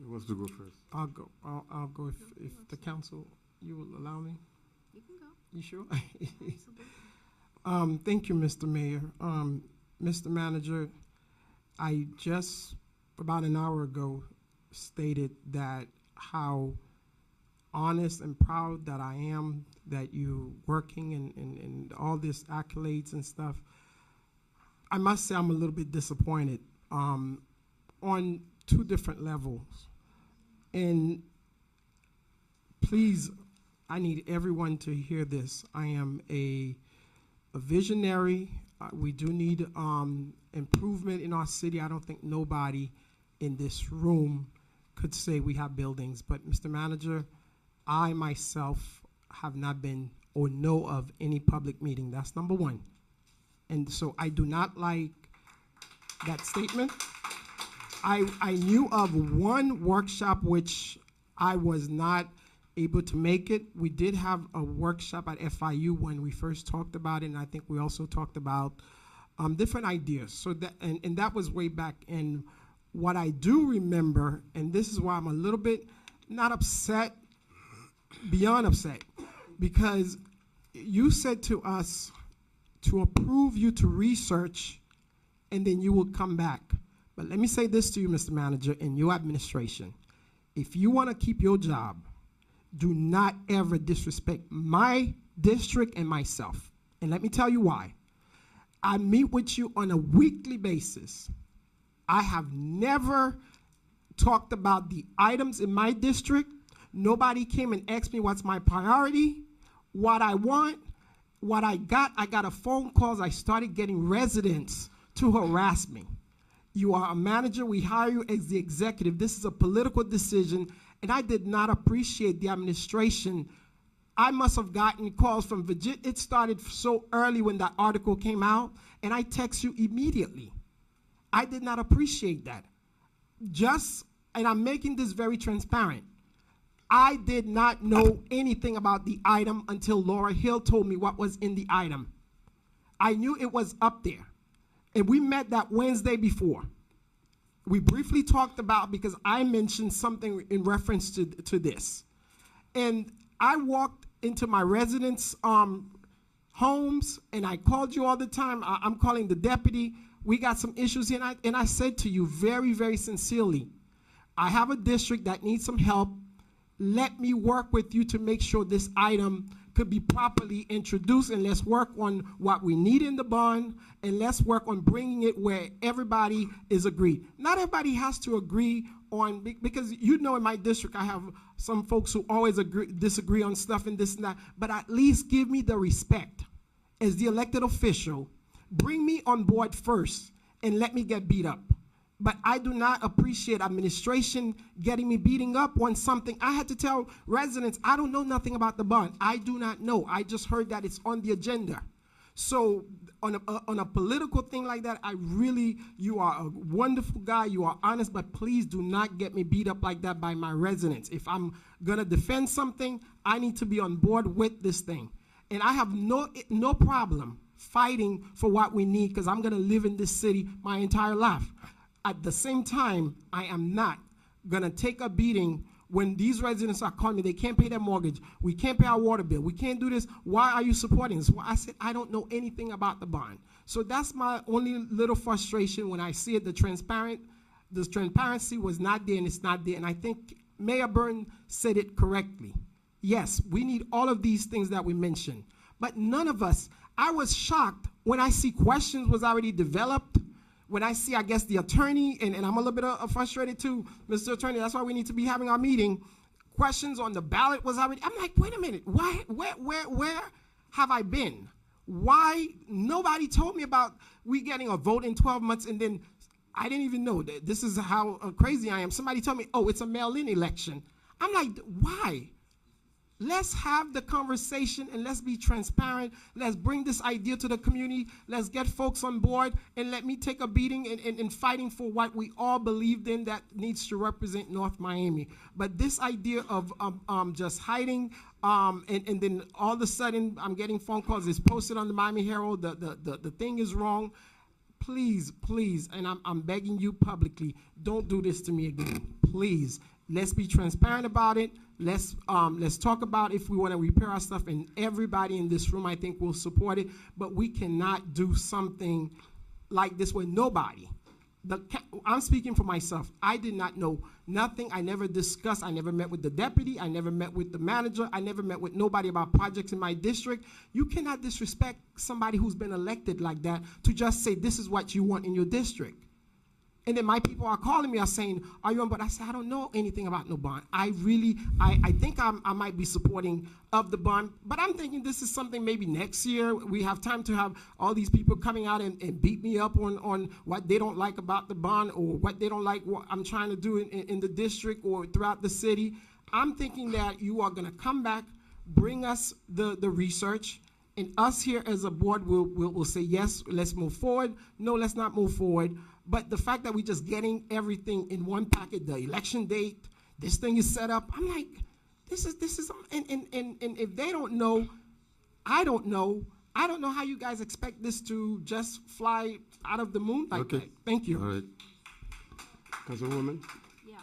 Who wants to go first? I'll go. I'll go if the council, you will allow me. You can go. You sure? Absolutely. Thank you, Mr. Mayor. Mr. Manager, I just about an hour ago stated that how honest and proud that I am that you working and all this accolades and stuff. I must say I'm a little bit disappointed on two different levels. And please, I need everyone to hear this. I am a visionary. We do need improvement in our city. I don't think nobody in this room could say we have buildings. But Mr. Manager, I myself have not been or know of any public meeting. That's number one. And so I do not like that statement. I knew of one workshop which I was not able to make it. We did have a workshop at FIU when we first talked about it, and I think we also talked about different ideas. So that and that was way back. And what I do remember, and this is why I'm a little bit not upset, beyond upset, because you said to us to approve you to research, and then you will come back. But let me say this to you, Mr. Manager, and your administration. If you want to keep your job, do not ever disrespect my district and myself. And let me tell you why. I meet with you on a weekly basis. I have never talked about the items in my district. Nobody came and asked me what's my priority, what I want, what I got. I got a phone calls. I started getting residents to harass me. You are a manager. We hire you as the executive. This is a political decision, and I did not appreciate the administration. I must have gotten calls from Virginia. It started so early when that article came out, and I text you immediately. I did not appreciate that. And I'm making this very transparent. I did not know anything about the item until Laura Hill told me what was in the item. I knew it was up there. And we met that Wednesday before. We briefly talked about, because I mentioned something in reference to this. And I walked into my residents' homes, and I called you all the time. I'm calling the deputy. We got some issues here, and I said to you very, very sincerely, I have a district that needs some help. Let me work with you to make sure this item could be properly introduced, and let's work on what we need in the bond, and let's work on bringing it where everybody is agreed. Not everybody has to agree on, because you know in my district I have some folks who always disagree on stuff and this and that, but at least give me the respect as the elected official. Bring me on board first and let me get beat up. But I do not appreciate administration getting me beating up on something. I had to tell residents, I don't know nothing about the bond. I do not know. I just heard that it's on the agenda. So on a political thing like that, you are a wonderful guy, you are honest, but please do not get me beat up like that by my residents. If I'm gonna defend something, I need to be on board with this thing. And I have no problem fighting for what we need, because I'm gonna live in this city my entire life. At the same time, I am not gonna take a beating when these residents are calling me. They can't pay their mortgage. We can't pay our water bill. We can't do this. Why are you supporting this? Well, I said, I don't know anything about the bond. So that's my only little frustration when I see it. The transparency was not there, and it's not there. And I think Mayor Byrne said it correctly. Yes, we need all of these things that we mentioned, but none of us, I was shocked when I see questions was already developed. When I see, I guess, the attorney, and I'm a little bit frustrated too, Mr. Attorney, that's why we need to be having our meeting. Questions on the ballot was already, I'm like, wait a minute, where have I been? Why nobody told me about we getting a vote in 12 months, and then I didn't even know that this is how crazy I am. Somebody told me, oh, it's a mail-in election. I'm like, why? Let's have the conversation and let's be transparent. Let's bring this idea to the community. Let's get folks on board, and let me take a beating in fighting for what we all believed in that needs to represent North Miami. But this idea of just hiding, and then all of a sudden I'm getting phone calls, it's posted on the Miami Herald, the thing is wrong. Please, please, and I'm begging you publicly, don't do this to me again. please, let's be transparent about it. Let's talk about if we want to repair our stuff, and everybody in this room, I think, will support it. But we cannot do something like this with nobody. I'm speaking for myself. I did not know nothing. I never discussed. I never met with the deputy. I never met with the manager. I never met with nobody about projects in my district. You cannot disrespect somebody who's been elected like that to just say this is what you want in your district. And then my people are calling me, are saying, are you on? But I said, I don't know anything about no bond. I think I might be supporting of the bond, but I'm thinking this is something maybe next year. We have time to have all these people coming out and beat me up on what they don't like about the bond, or what they don't like what I'm trying to do in the district or throughout the city. I'm thinking that you are gonna come back, bring us the research, and us here as a board will say, yes, let's move forward. No, let's not move forward. But the fact that we're just getting everything in one packet, the election date, this thing is set up, I'm like, this is, and if they don't know, I don't know how you guys expect this to just fly out of the moon like that. Thank you. All right. Councilwoman? Yeah.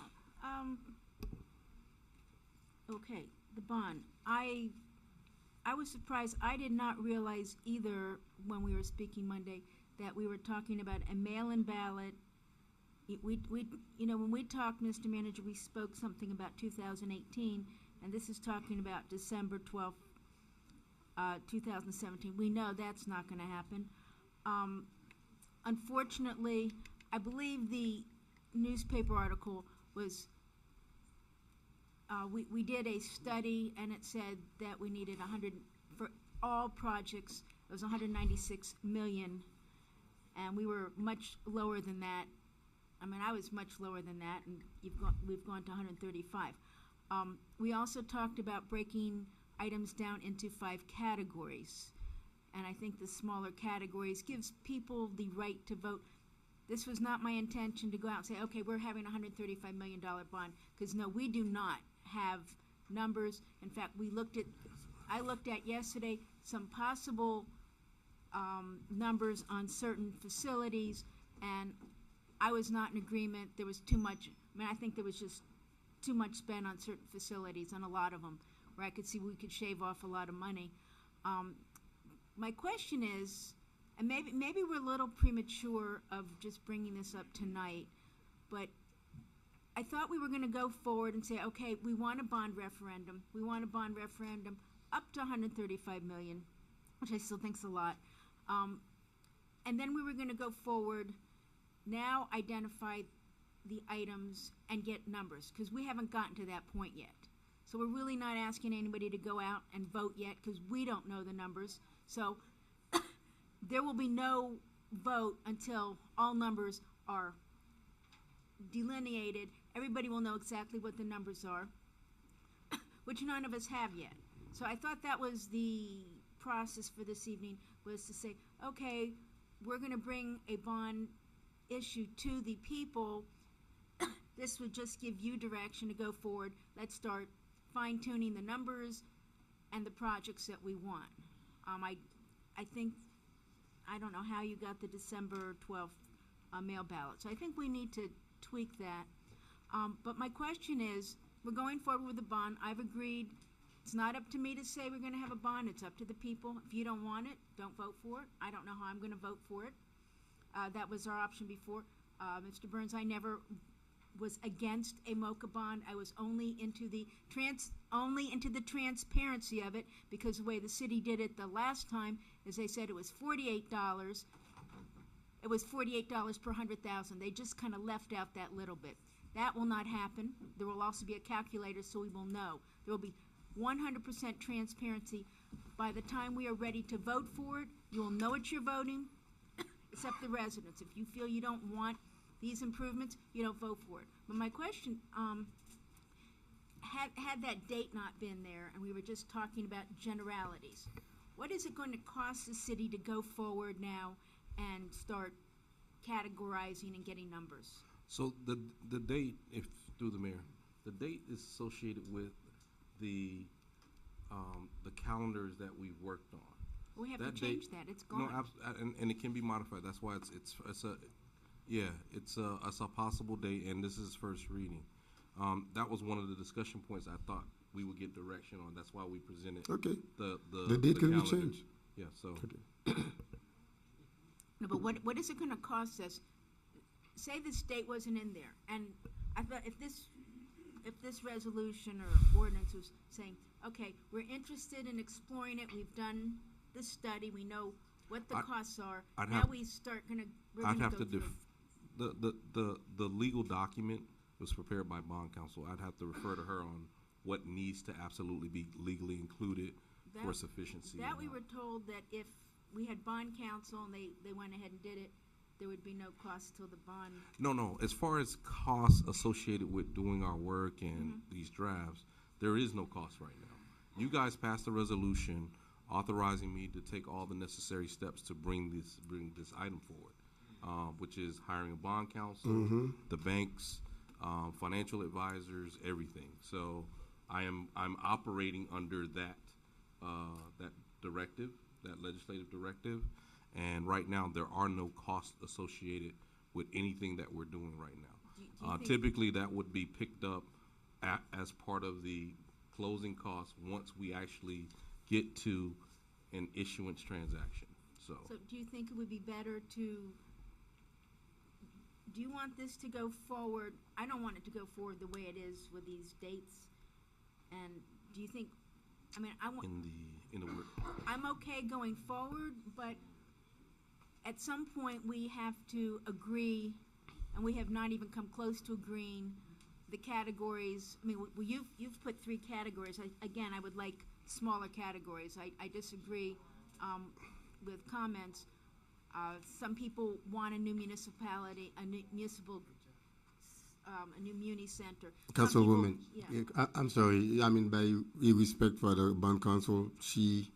Okay, the bond. I was surprised. I did not realize either when we were speaking Monday that we were talking about a mail-in ballot. When we talked, Mr. Manager, we spoke something about 2018, and this is talking about December 12th, 2017. We know that's not going to happen. Unfortunately, I believe the newspaper article was, we did a study, and it said that we needed 100, for all projects, it was 196 million. And we were much lower than that. I mean, I was much lower than that, and we've gone to 135. We also talked about breaking items down into 5 categories. And I think the smaller categories gives people the right to vote. This was not my intention to go out and say, okay, we're having a $135 million bond, because no, we do not have numbers. In fact, I looked at yesterday some possible numbers on certain facilities, and I was not in agreement. There was too much. I mean, I think there was just too much spent on certain facilities, on a lot of them, where I could see we could shave off a lot of money. My question is, and maybe we're a little premature of just bringing this up tonight, but I thought we were going to go forward and say, okay, we want a bond referendum. We want a bond referendum up to 135 million, which I still think is a lot. And then we were going to go forward, now identify the items and get numbers, because we haven't gotten to that point yet. So we're really not asking anybody to go out and vote yet, because we don't know the numbers. So there will be no vote until all numbers are delineated. Everybody will know exactly what the numbers are, which none of us have yet. So I thought that was the process for this evening, was to say, okay, we're going to bring a bond issue to the people. This would just give you direction to go forward. Let's start fine-tuning the numbers and the projects that we want. I think, I don't know how you got the December 12th mail ballot. So I think we need to tweak that. But my question is, we're going forward with the bond. I've agreed. It's not up to me to say we're going to have a bond. It's up to the people. If you don't want it, don't vote for it. I don't know how I'm going to vote for it. That was our option before. Mr. Burns, I never was against a MOCA bond. I was only into the transparency of it, because the way the city did it the last time is they said it was $48. It was $48 per 100,000. They just kind of left out that little bit. That will not happen. There will also be a calculator, so we will know. There will be 100% transparency. By the time we are ready to vote for it, you will know what you're voting, except the residents. If you feel you don't want these improvements, you don't vote for it. But my question, had that date not been there, and we were just talking about generalities, what is it going to cost the city to go forward now and start categorizing and getting numbers? So the date, if through the mayor, the date is associated with the calendars that we've worked on. We have to change that. It's gone. No, and it can be modified. That's why it's a possible date, and this is first reading. That was one of the discussion points I thought we would get direction on. That's why we presented Okay, the the date can be calendar. changed. Yeah, so, Okay. No, but what is it gonna cost us? Say this date wasn't in there, and I thought if this resolution or ordinance was saying, okay, we're interested in exploring it, we've done the study, we know what the I- costs are, I'd now have- we're I'd gonna have go to through. the legal document was prepared by bond counsel. I'd have to refer to her on what needs to absolutely be legally included for That- sufficiency. That and we not. were told that if we had bond counsel and they went ahead and did it, there would be no cost till the bond. No. As far as costs associated with doing our work and these drafts, there is no cost right now. You guys passed a resolution authorizing me to take all the necessary steps to bring this item forward, which is hiring a bond counsel, the banks, financial advisors, everything. So I'm operating under that directive, that legislative directive. And right now, there are no costs associated with anything that we're doing right now. Do you think- Typically, that would be picked up as part of the closing costs once we actually get to an issuance transaction, so. So do you think it would be better do you want this to go forward? I don't want it to go forward the way it is with these dates. And do you think, I mean, In the work, I'm okay going forward, but at some point, we have to agree, and we have not even come close to agreeing the categories. I mean, you've put 3 categories. Again, I would like smaller categories. I disagree with comments. Some people want a new municipality, a new muni center. Some people- Councilwoman, Yeah. I'm sorry, I mean, by respect for the bond counsel, she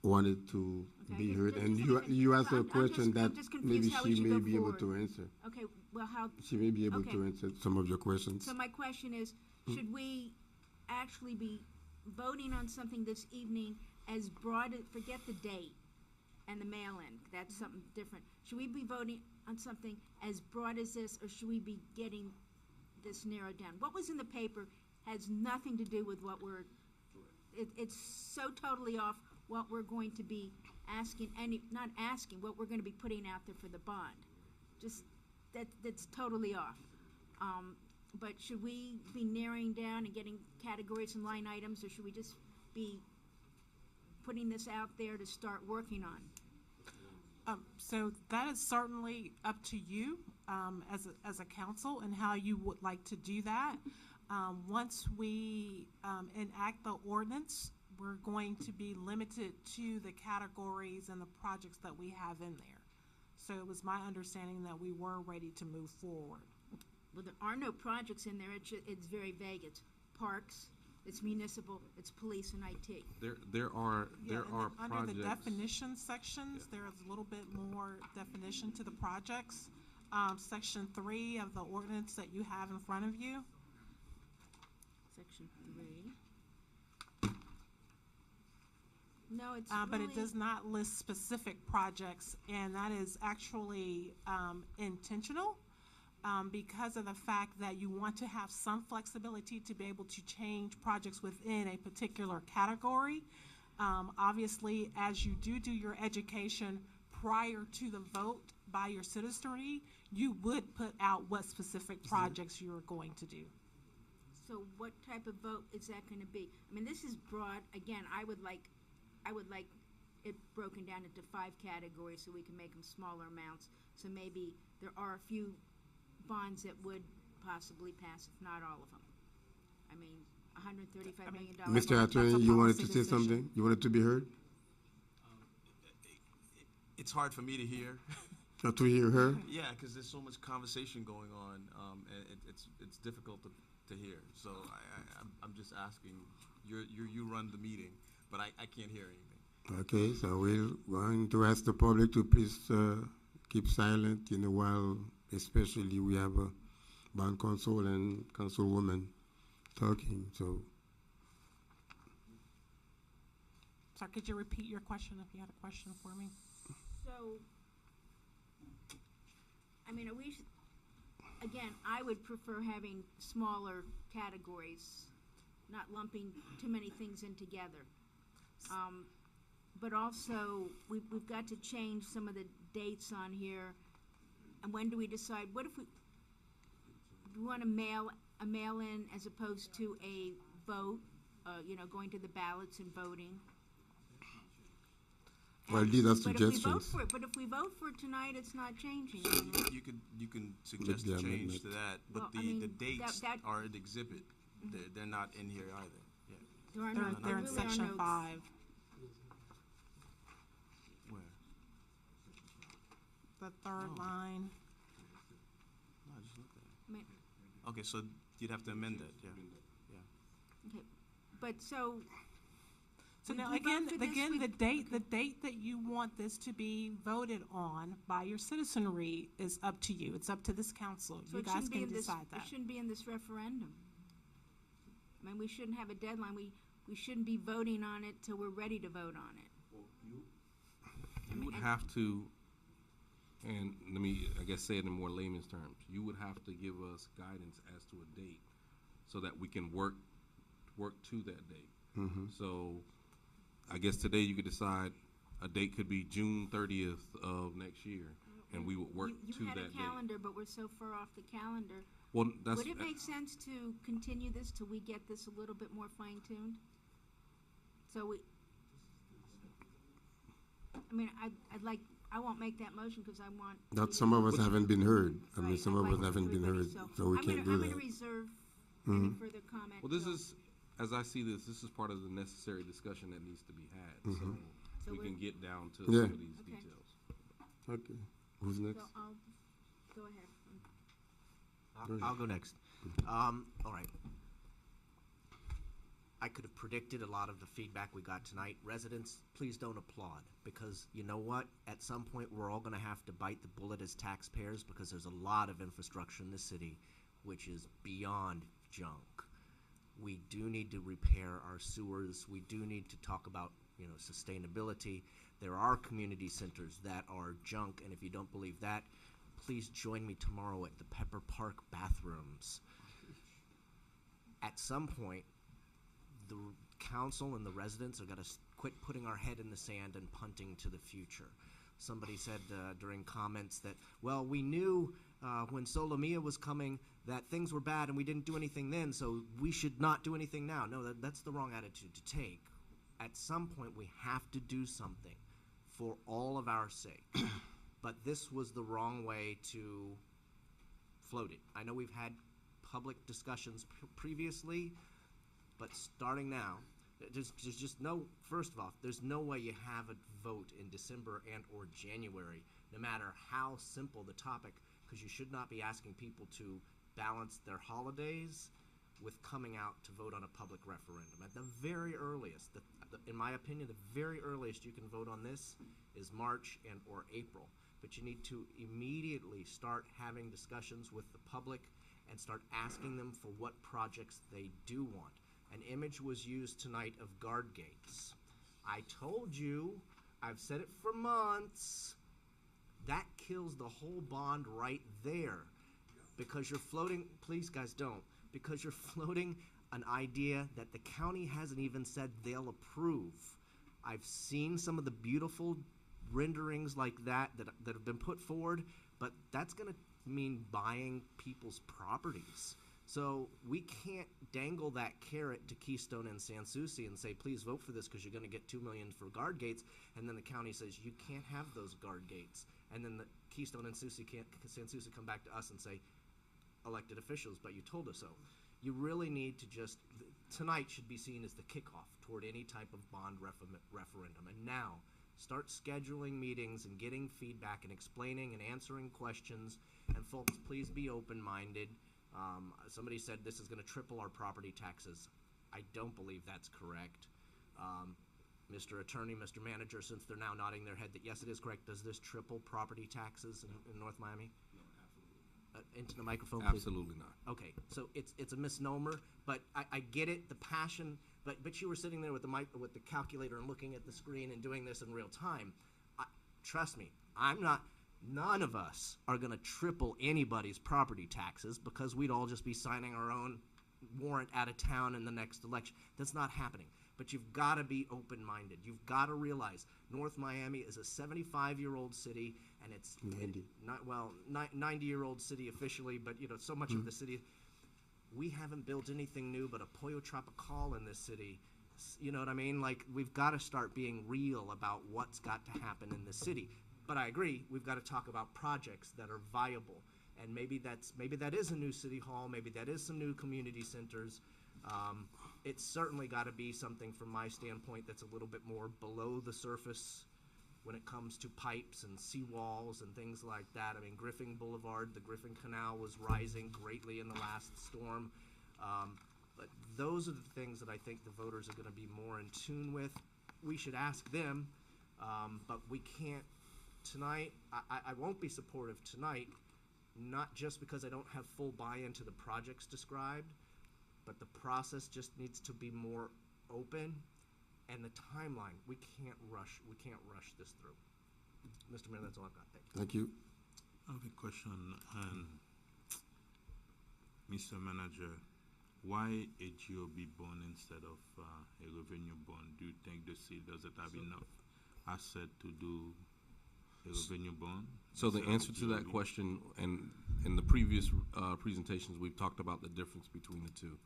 wanted to Okay, be just- heard, just- and just- you asked her a I'm just- question I'm that just confused maybe how we she should may go be able to forward. answer. Okay, well, how, She may be able Okay. to answer some of your questions. so my question is, should we actually be voting on something this evening as broad, forget the date and the mail-in, that's something different. Should we be voting on something as broad as this, or should we be getting this narrowed down? What was in the paper has nothing to do with what it's so totally off what we're going to be asking, not asking, what we're gonna be putting out there for the bond. Just, that's totally off. But should we be narrowing down and getting categories and line items, or should we just be putting this out there to start working on? So that is certainly up to you as a council and how you would like to do that. Once we enact the ordinance, we're going to be limited to the categories and the projects that we have in there. So it was my understanding that we were ready to move forward. Well, there are no projects in there, it's very vague. It's parks, it's municipal, it's police and IT. there are Yeah, and then projects. under the definition sections, there's a little bit more definition to the projects. Section 3 of the ordinance that you have in front of you. Section 3. No, it's But it really- does not list specific projects, and that is actually intentional because of the fact that you want to have some flexibility to be able to change projects within a particular category. Obviously, as you do your education prior to the vote by your citizenry, you would put out what specific projects you are going to do. So what type of vote is that gonna be? I mean, this is broad. Again, I would like it broken down into 5 categories so we can make them smaller amounts. So maybe there are a few bonds that would possibly pass, if not all of them. I mean, $135 million. Mr. that's a Attorney, you wanted to policy say decision. something? You wanted to be heard? It's hard for me to hear. Or to hear her? Yeah, because there's so much conversation going on, and it's difficult to hear. So I'm just asking. You run the meeting, but I can't hear anything. Okay, so we're going to ask the public to please keep silent, while especially we have a bond counsel and councilwoman talking, so. Sir, could you repeat your question if you had a question for me? So, I mean, again, again, I would prefer having smaller categories, not lumping too many things in together. But also, we've got to change some of the dates on here. And when do we decide, what if we want a mail-in as opposed to a vote, going to the ballots and voting? Well, these are But if we vote suggestions. for it, tonight, it's not changing. You can suggest the a change amendment. to that, Well, but I the mean, dates that- are an exhibit. They're not in here either. Yeah. There are They're, no, they're in really are section notes. 5, Where? the third Oh. line. No, I just looked at I mean, it. Okay, so you'd have to amend that, yeah. okay, but so, So We- now, we vote again, for this, again, we- the date that you want this to be voted on by your citizenry is up to you. It's up to this council. so You it guys shouldn't be can in this, decide it that. shouldn't be in this referendum. I mean, we shouldn't have a deadline, we shouldn't be voting on it till we're ready to vote on it. You would have to, and let me, I guess, say it in more layman's terms. You would have to give us guidance as to a date so that we can work to that date. So I guess today you could decide a date could be June 30th of next year, and we would work to You had a that date. calendar, but we're so far off the calendar. Well, that's, Would it make sense to continue this till we get this a little bit more fine-tuned? So I won't make that motion because I want. That some of us haven't been heard. I mean, Right, some I'd of like us haven't been everybody, heard, so we can't do I'm gonna that. reserve any further comment. well, this till- is, as I see this is part of the necessary discussion that needs to be had, So so we we're- can get down to Yeah. some of these Okay. details. Okay, who's next? So I'll, go ahead. I'll go next. All right. I could have predicted a lot of the feedback we got tonight. Residents, please don't applaud, because you know what? At some point, we're all gonna have to bite the bullet as taxpayers, because there's a lot of infrastructure in the city which is beyond junk. We do need to repair our sewers. We do need to talk about, sustainability. There are community centers that are junk, and if you don't believe that, please join me tomorrow at the Pepper Park bathrooms. At some point, the council and the residents are gonna quit putting our head in the sand and punting to the future. Somebody said during comments that, well, we knew when Solomia was coming that things were bad and we didn't do anything then, so we should not do anything now. No, that's the wrong attitude to take. At some point, we have to do something for all of our sake. But this was the wrong way to float it. I know we've had public discussions previously, but starting now, there's just no, first of all, there's no way you have a vote in December and or January, no matter how simple the topic, because you should not be asking people to balance their holidays with coming out to vote on a public referendum. At the very earliest, in my opinion, the very earliest you can vote on this is March and or April. But you need to immediately start having discussions with the public and start asking them for what projects they do want. An image was used tonight of guard gates. I told you, I've said it for months, that kills the whole bond right there. Because you're floating, please guys don't, because you're floating an idea that the county hasn't even said they'll approve. I've seen some of the beautiful renderings like that have been put forward, but that's gonna mean buying people's properties. So we can't dangle that carrot to Keystone and Sans Souci and say, please vote for this because you're gonna get $2 million for guard gates, and then the county says, you can't have those guard gates. And then the Keystone and Sans Souci come back to us and say, elected officials, but you told us so. You really need to tonight should be seen as the kickoff toward any type of bond referendum. And now, start scheduling meetings and getting feedback and explaining and answering questions. And folks, please be open-minded. Somebody said this is gonna triple our property taxes. I don't believe that's correct. Mr. Attorney, Mr. Manager, since they're now nodding their head that yes, it is correct, does this triple property taxes in North Miami? Into the microphone, please. Absolutely not. Okay, so it's a misnomer, but I get it, the passion, but you were sitting there with with the calculator and looking at the screen and doing this in real time. Trust me, I'm not, None of us are going to triple anybody's property taxes because we'd all just be signing our own warrant out of town in the next election. That's not happening. But you've got to be open-minded. You've got to realize North Miami is a 75-year-old city, and it's 90. 90-year-old city officially, but so much of the city. We haven't built anything new but a Pollo Tropical in this city. You know what I mean? Like, we've got to start being real about what's got to happen in the city. But I agree, we've got to talk about projects that are viable. And maybe that is a new city hall, maybe that is some new community centers. It's certainly got to be something from my standpoint that's a little bit more below the surface when it comes to pipes and seawalls and things like that. I mean, Griffin Boulevard, the Griffin Canal was rising greatly in the last storm. But those are the things that I think the voters are going to be more in tune with. We should ask them, but we can't tonight. I won't be supportive tonight, not just because I don't have full buy-in to the projects described, but the process just needs to be more open, and the timeline, we can't rush this through. Mr. Mayor, that's all I've got. Thank you. Thank you. I have a question, Mr. Manager. Why a GOB bond instead of a revenue bond? Do you think the city doesn't have enough asset to do a revenue bond? So the instead of answer to that GOB? question, and in the previous presentations, we've talked about the difference between the two.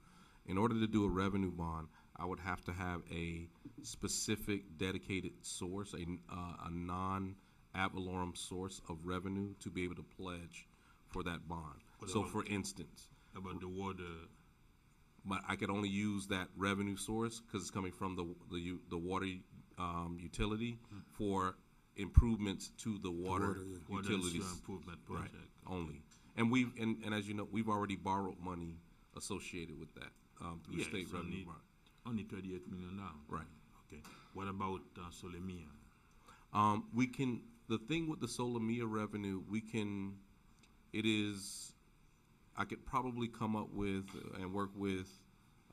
In order to do a revenue bond, I would have to have a specific dedicated source, a non-ad valorem source of revenue to be able to pledge for that bond. What So about- for instance, About the water, but I could only use that revenue source because it's coming from the water utility for improvements to the water water, yeah. water utilities. sewer improvement Right, project. only. And as you know, we've already borrowed money associated with that through Yeah, state it's revenue. only 38 million now. Right. Okay. What about Solemia? The thing with the Solamia revenue, I could probably come up with and work with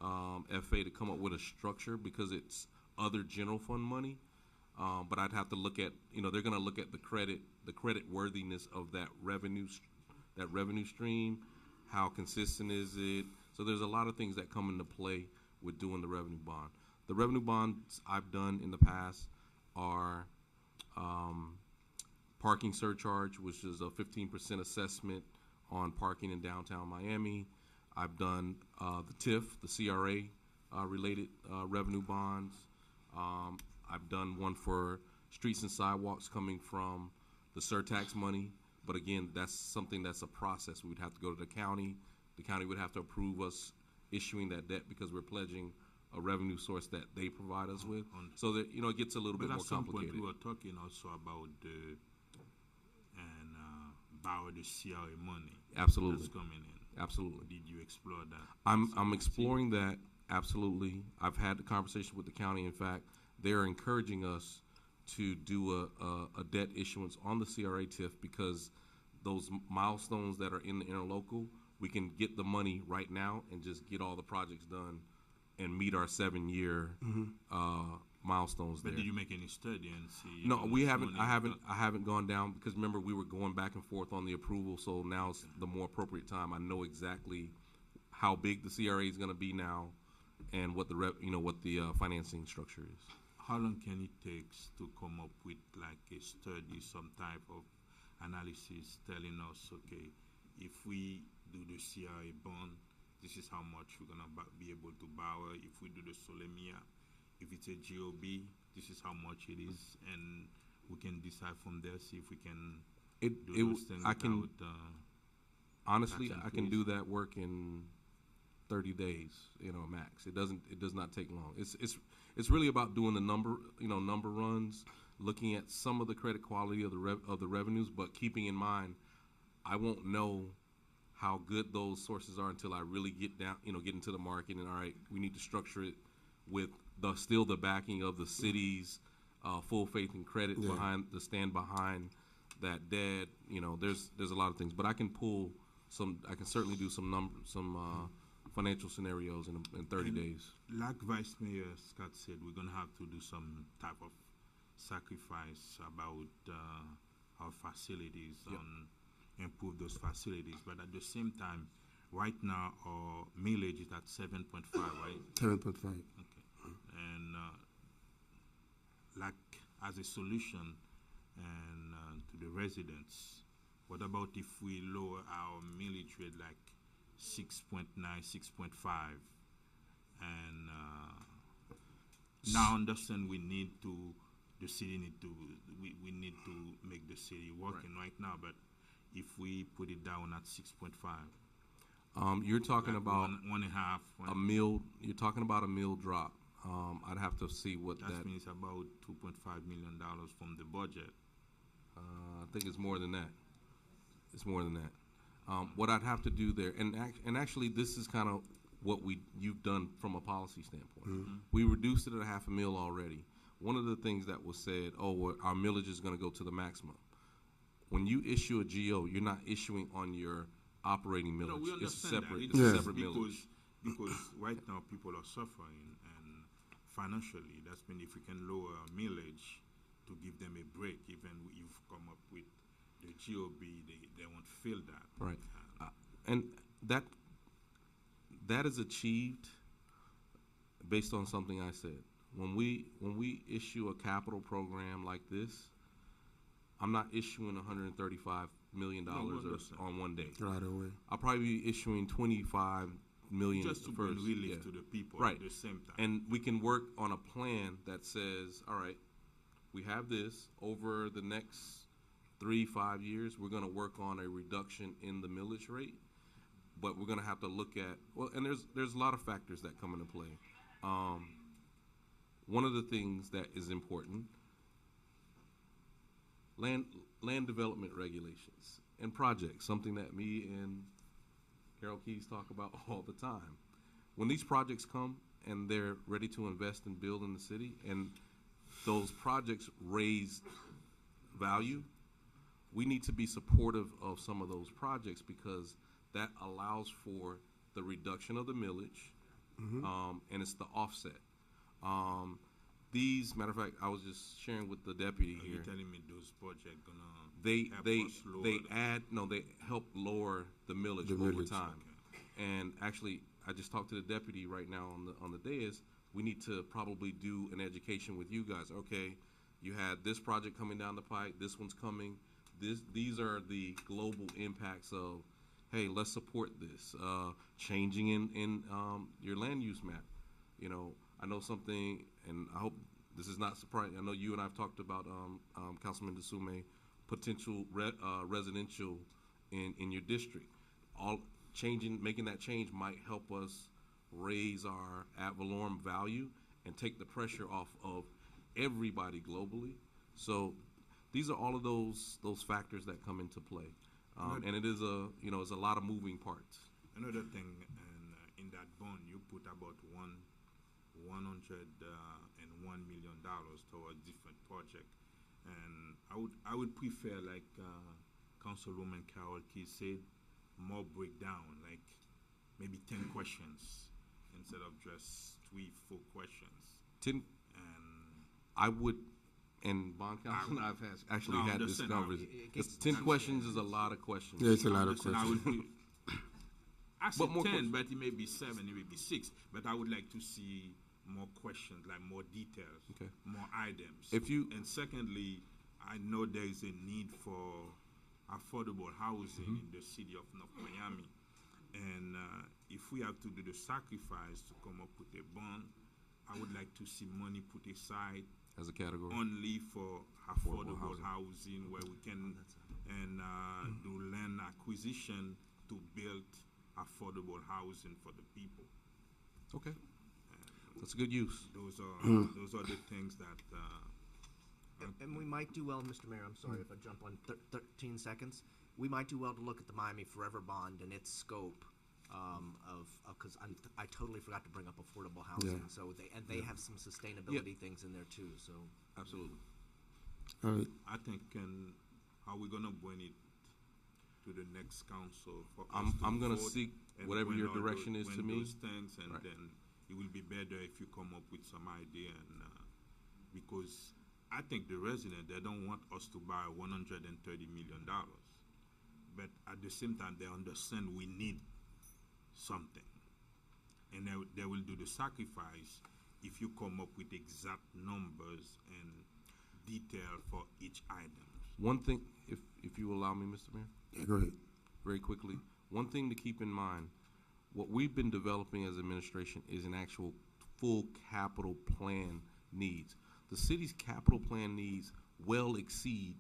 FA to come up with a structure because it's other general fund money. But I'd have to look at, they're gonna look at the credit worthiness of that revenue stream. How consistent is it? So there's a lot of things that come into play with doing the revenue bond. The revenue bonds I've done in the past are parking surcharge, which is a 15% assessment on parking in downtown Miami. I've done the TIF, the CRA related revenue bonds. I've done one for streets and sidewalks coming from the surtax money. But again, that's something that's a process. We would have to go to the county. The county would have to approve us issuing that debt because we're pledging a revenue source that they provide us with. So that, it gets a little bit But more at some point, complicated. we were talking also about borrow the CRA money. Absolutely. That's coming in. Absolutely. Did you explore that? I'm exploring that, absolutely. I've had the conversation with the county. In fact, they're encouraging us to do a debt issuance on the CRA TIF because those milestones that are in the interlocal, we can get the money right now and just get all the projects done and meet our 7-year milestones there. But did you make any study and see? No, how we much haven't. money I you got? haven't gone down because remember we were going back and forth on the approval. So now's the more appropriate time. I know exactly how big the CRA is going to be now, and what the financing structure is. How long can it take to come up with like a study, some type of analysis telling us, okay, if we do the CRA bond, this is how much we're gonna be able to borrow. If we do the Solemia, if it's a GOB, this is how much it is, and we can decide from there, see if we can do those things without, Honestly, tax I can do increase. that work in 30 days, max. It does not take long. It's really about doing the number runs, looking at some of the credit quality of the revenues, but keeping in mind, I won't know how good those sources are until I really get into the market and, all right, we need to structure it with the backing of the city's full faith and credit stand behind that debt. There's a lot of things, but I can certainly do some financial scenarios in 30 days. like Vice Mayor Scott said, we're gonna have to do some type of sacrifice about our facilities, Yep. improve those facilities. But at the same time, right now our millage is at 7.5, right? 7.5. Okay. And like as a solution and to the residents, what about if we lower our millage rate like 6.9, 6.5? And now understand the city need to, we need to make the city working right now, but if we put it down at 6.5. You're talking like about one and a half. a meal. You're talking about a meal drop. I'd have to see what That that. means about $2.5 million from the budget. I think it's more than that. It's more than that. What I'd have to do there, and actually, this is kind of what you've done from a policy standpoint. We reduced it at $500,000 already. One of the things that was said, our millage is going to go to the maximum. When you issue a GO, you're not issuing on your operating millage. No, we It's understand separate. that. It's Yeah. a separate millage. Because right now people are suffering and financially. That's mean if we can lower our millage to give them a break, even you've come up with the GOB, they won't feel that. Right. And that is achieved based on something I said. When we issue a capital program like this, I'm not issuing $135 million No, we understand. on one day. Right away. I'll probably be issuing 25 million Just to first. bring relief yeah. to the people Right. at the same time. And we can work on a plan that says, all right, we have this over the next 3-5 years. We're going to work on a reduction in the millage rate, but we're going to have to look at and there's a lot of factors that come into play. One of the things that is important, land development regulations and projects, something that me and Carol Keys talk about all the time. When these projects come and they're ready to invest and build in the city, and those projects raise value, we need to be supportive of some of those projects because that allows for the reduction of the millage, and it's the offset. Matter of fact, I was just sharing with the deputy Are here. you telling me those projects gonna They help they us lower they the- add no, they help lower the millage The over millage. time. And actually, I just talked to the deputy right now on the dais. We need to probably do an education with you guys. Okay, you had this project coming down the pike. This one's coming. These are the global impacts of, hey, let's support this. Changing in your land use map. You know, I know something, and I hope this is not surprising. I know you and I've talked about Councilman DeSume, potential residential in your district. Making that change might help us raise our ad valorem value and take the pressure off of everybody globally. So these are all of those factors that come into play, and it is it's a lot of moving parts. Another thing, and in that bond, you put about $101 million toward different project, and I would prefer, like Councilwoman Carol Key said, more breakdown, like maybe 10 questions instead of just 3-4 questions. And I would, and bond counsel and I've actually No, had this understand. conversation. It Because gets- 10 questions is a lot of questions. Yeah, it's a lot of Listen, I would questions. I But said more 10, questions. but it may be 7, it may be 6. But I would like to see more questions, like more details, Okay. more items. And secondly, I know there is a need for affordable housing in the city of North Miami. And if we have to do the sacrifice to come up with a bond, I would like to see money put aside As a category. only for affordable housing. housing, where we can do land acquisition to build affordable housing for the people. Okay. That's a good use. Those are the things that And we might do well, Mr. Mayor, I'm sorry if I jump on 13 seconds. We might do well to look at the Miami Forever Bond and its scope because I totally forgot to bring up affordable housing. Yeah. So they have some sustainability things in there too. So Absolutely. All right. I think how we gonna bring it to the next council for us to I'm gonna vote seek and whatever when your all direction is when to me. those things, and Right. then it will be better if you come up with some idea, and because I think the resident, they don't want us to buy $130 million. But at the same time, they understand we need something. And they will do the sacrifice if you come up with exact numbers and detail for each item. One thing, if you allow me, Mr. Mayor, Yeah, go ahead. very quickly, one thing to keep in mind, what we've been developing as administration is an actual full capital plan needs. The city's capital plan needs well exceed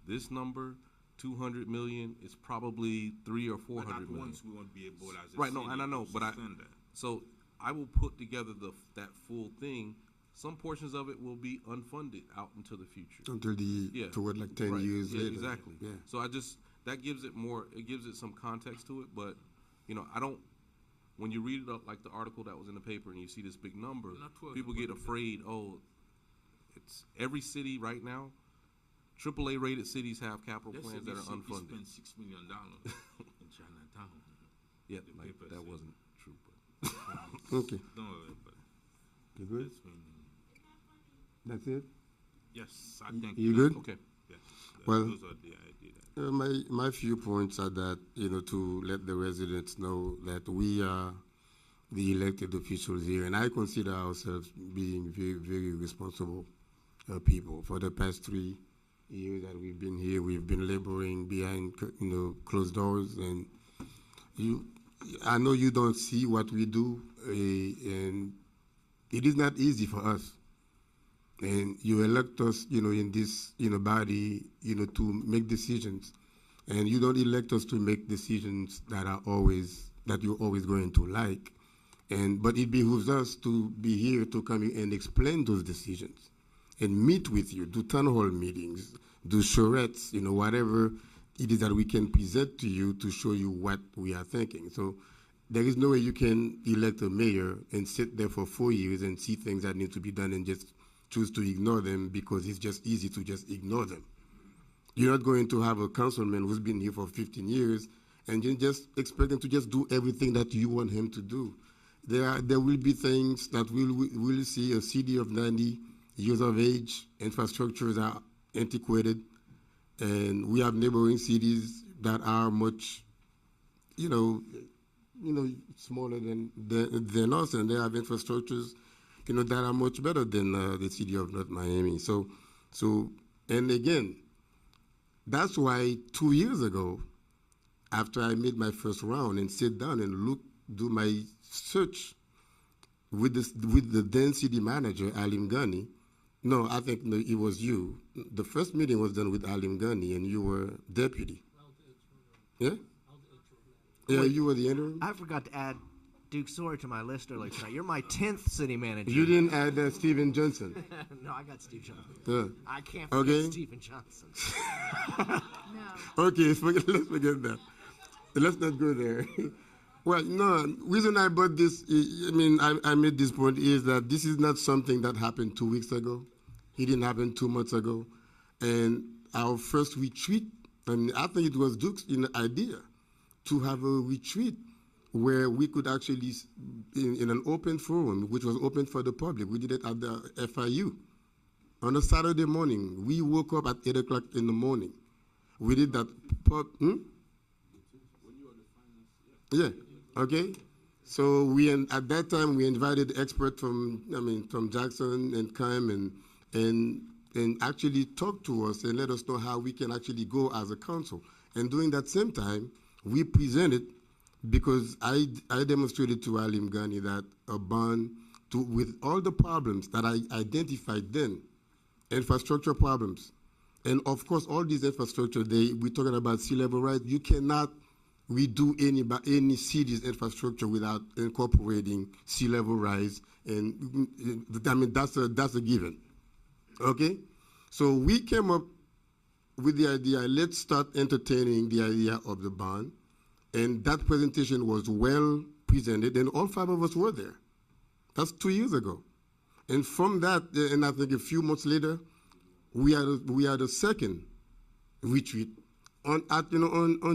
this number. 200 million is probably 300 or 400 But at million. once we won't be able as a Right, no, city and I know, to but sustain that. so I will put together that full thing. Some portions of it will be unfunded out into the future. Until Yeah. toward like 10 Right. years Yeah, later. exactly. Yeah. So that gives it more, it gives it some context to it, but, when you read it up, like the article that was in the paper and you see this big number, Not 12, people get afraid, it's every city right now, AAA rated cities have capital They plans said that this are city unfunded. spent $6 million in Chinatown. Yeah, the like, paper that said. wasn't true, but. Okay. Don't worry, but You good? that's been, That's it? yes, I think. You good? Okay. Yeah, Well- those are the ideas. My few points are that, to let the residents know that we are the elected officials here, and I consider ourselves being very, very responsible people. For the past 3 years that we've been here, we've been laboring behind, closed doors, and I know you don't see what we do, and it is not easy for us. And you elect us, in this, body, to make decisions. And you don't elect us to make decisions that you're always going to like. But it behooves us to be here to come in and explain those decisions and meet with you, do town hall meetings, do charrettes, whatever it is that we can present to you to show you what we are thinking. So there is no way you can elect a mayor and sit there for 4 years and see things that need to be done and just choose to ignore them because it's just easy to just ignore them. You're not going to have a councilman who's been here for 15 years and you just expect him to just do everything that you want him to do. There will be things that we'll see. A city of 90 years of age, infrastructures are antiquated, and we have neighboring cities that are much, smaller than us, and they have infrastructures that are much better than the city of North Miami. So, and again, that's why 2 years ago, after I made my first round and sit down and do my search with the then city manager, Alim Ghani. No, I think it was you. The first meeting was done with Alim Ghani, and you were deputy. Yeah? Yeah, you were the interim? I forgot to add Duke Sawyer to my list earlier tonight. You're my 10th city manager. You didn't add Stephen Johnson. No, I got Steve Johnson. Yeah. I can't forget Okay. Stephen Johnson. No. Okay, let's forget that. Let's not go there. Well, no, reason I brought this, I made this point is that this is not something that happened 2 weeks ago. It didn't happen 2 months ago. And our first retreat, I think it was Duke's idea to have a retreat where we could actually, in an open forum, which was open for the public. We did it at the FIU. On a Saturday morning, we woke up at 8 o'clock in the morning. We did that. Yeah. Okay. So at that time we invited experts from Jackson and Kime and actually talked to us and let us know how we can actually go as a council. And during that same time, we presented, because I demonstrated to Alim Ghani that a bond with all the problems that I identified then, infrastructure problems, and of course all these infrastructure, we're talking about sea level rise. You cannot redo any city's infrastructure without incorporating sea level rise, and that's a given. Okay, so we came up with the idea. Let's start entertaining the idea of the bond, and that presentation was well presented, and all 5 of us were there. That's 2 years ago, and from that, and I think a few months later, we had a second retreat on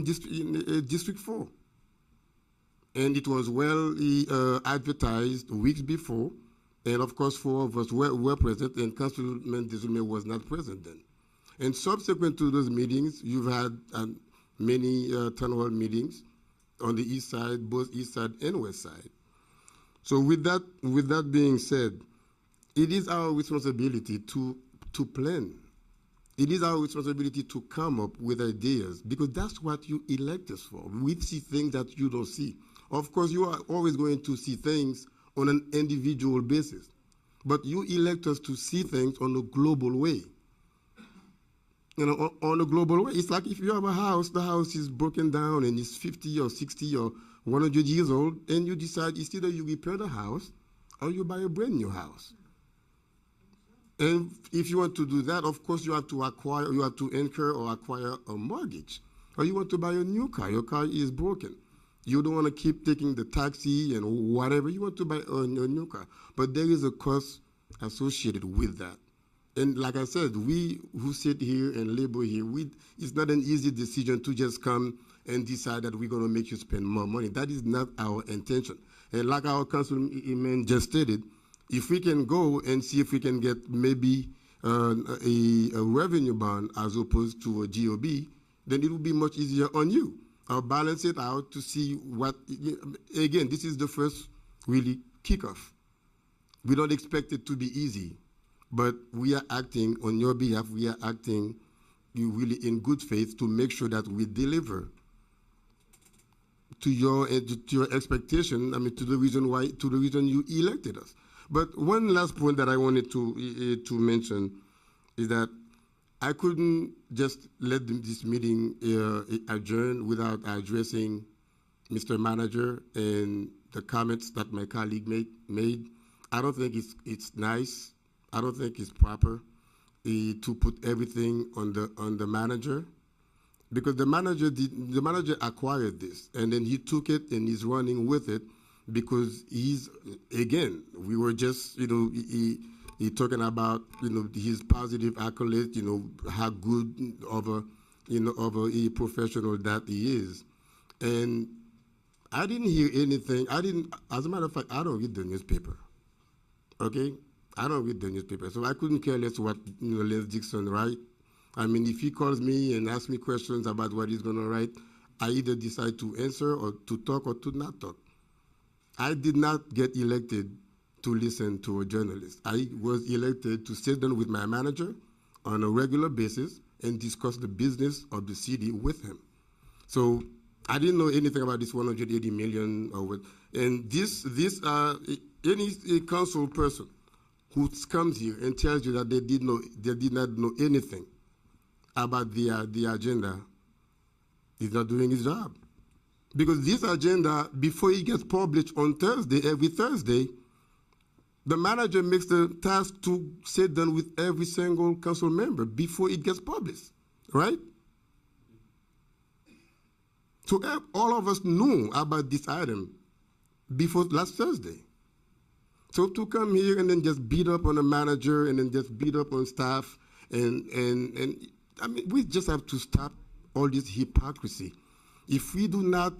District 4, and it was well advertised weeks before, And of course, four of us were present, and Councilman Desulme was not present then. And subsequent to those meetings, you've had many town hall meetings on the east side, both east side and west side. So with that being said, it is our responsibility to plan. It is our responsibility to come up with ideas, because that's what you elect us for. We see things that you don't see. Of course, you are always going to see things on an individual basis, but you elect us to see things on a global way. You know, on a global way. It's like if you have a house, the house is broken down and it's 50 or 60 or 100 years old, and you decide it's either you repair the house or you buy a brand new house. And if you want to do that, of course, you have to incur or acquire a mortgage. Or you want to buy a new car. Your car is broken. You don't want to keep taking the taxi and whatever. You want to buy a new car. But there is a cost associated with that. And like I said, we who sit here and labor here, it's not an easy decision to just come and decide that we're going to make you spend more money. That is not our intention. And like our councilman just stated, if we can go and see if we can get maybe a revenue bond as opposed to a GOB, then it will be much easier on you. I'll balance it out to see what, again, this is the first really kickoff. We don't expect it to be easy, but we are acting on your behalf. We are acting really in good faith to make sure that we deliver to your expectation. I mean, to the reason you elected us. But one last point that I wanted to mention is that I couldn't just let this meeting adjourn without addressing Mr. Manager and the comments that my colleague made. I don't think it's nice. I don't think it's proper to put everything on the manager, because the manager acquired this and then he took it and he's running with it, because we were just he talking about his positive accolades, how good of a professional that he is. And I didn't hear anything. As a matter of fact, I don't read the newspaper. Okay? I don't read the newspaper. So I couldn't care less what Lance Dixon write. I mean, if he calls me and asks me questions about what he's gonna write, I either decide to answer or to talk or to not talk. I did not get elected to listen to a journalist. I was elected to sit down with my manager on a regular basis and discuss the business of the city with him. So I didn't know anything about this 180 million or what. And any council person who comes here and tells you that they did not know anything about the agenda is not doing his job. Because this agenda, before it gets published on Thursday, every Thursday, the manager makes the task to sit down with every single council member before it gets published, right? So all of us knew about this item before last Thursday. So to come here and then just beat up on a manager and then just beat up on staff and I mean, we just have to stop all this hypocrisy. If we do not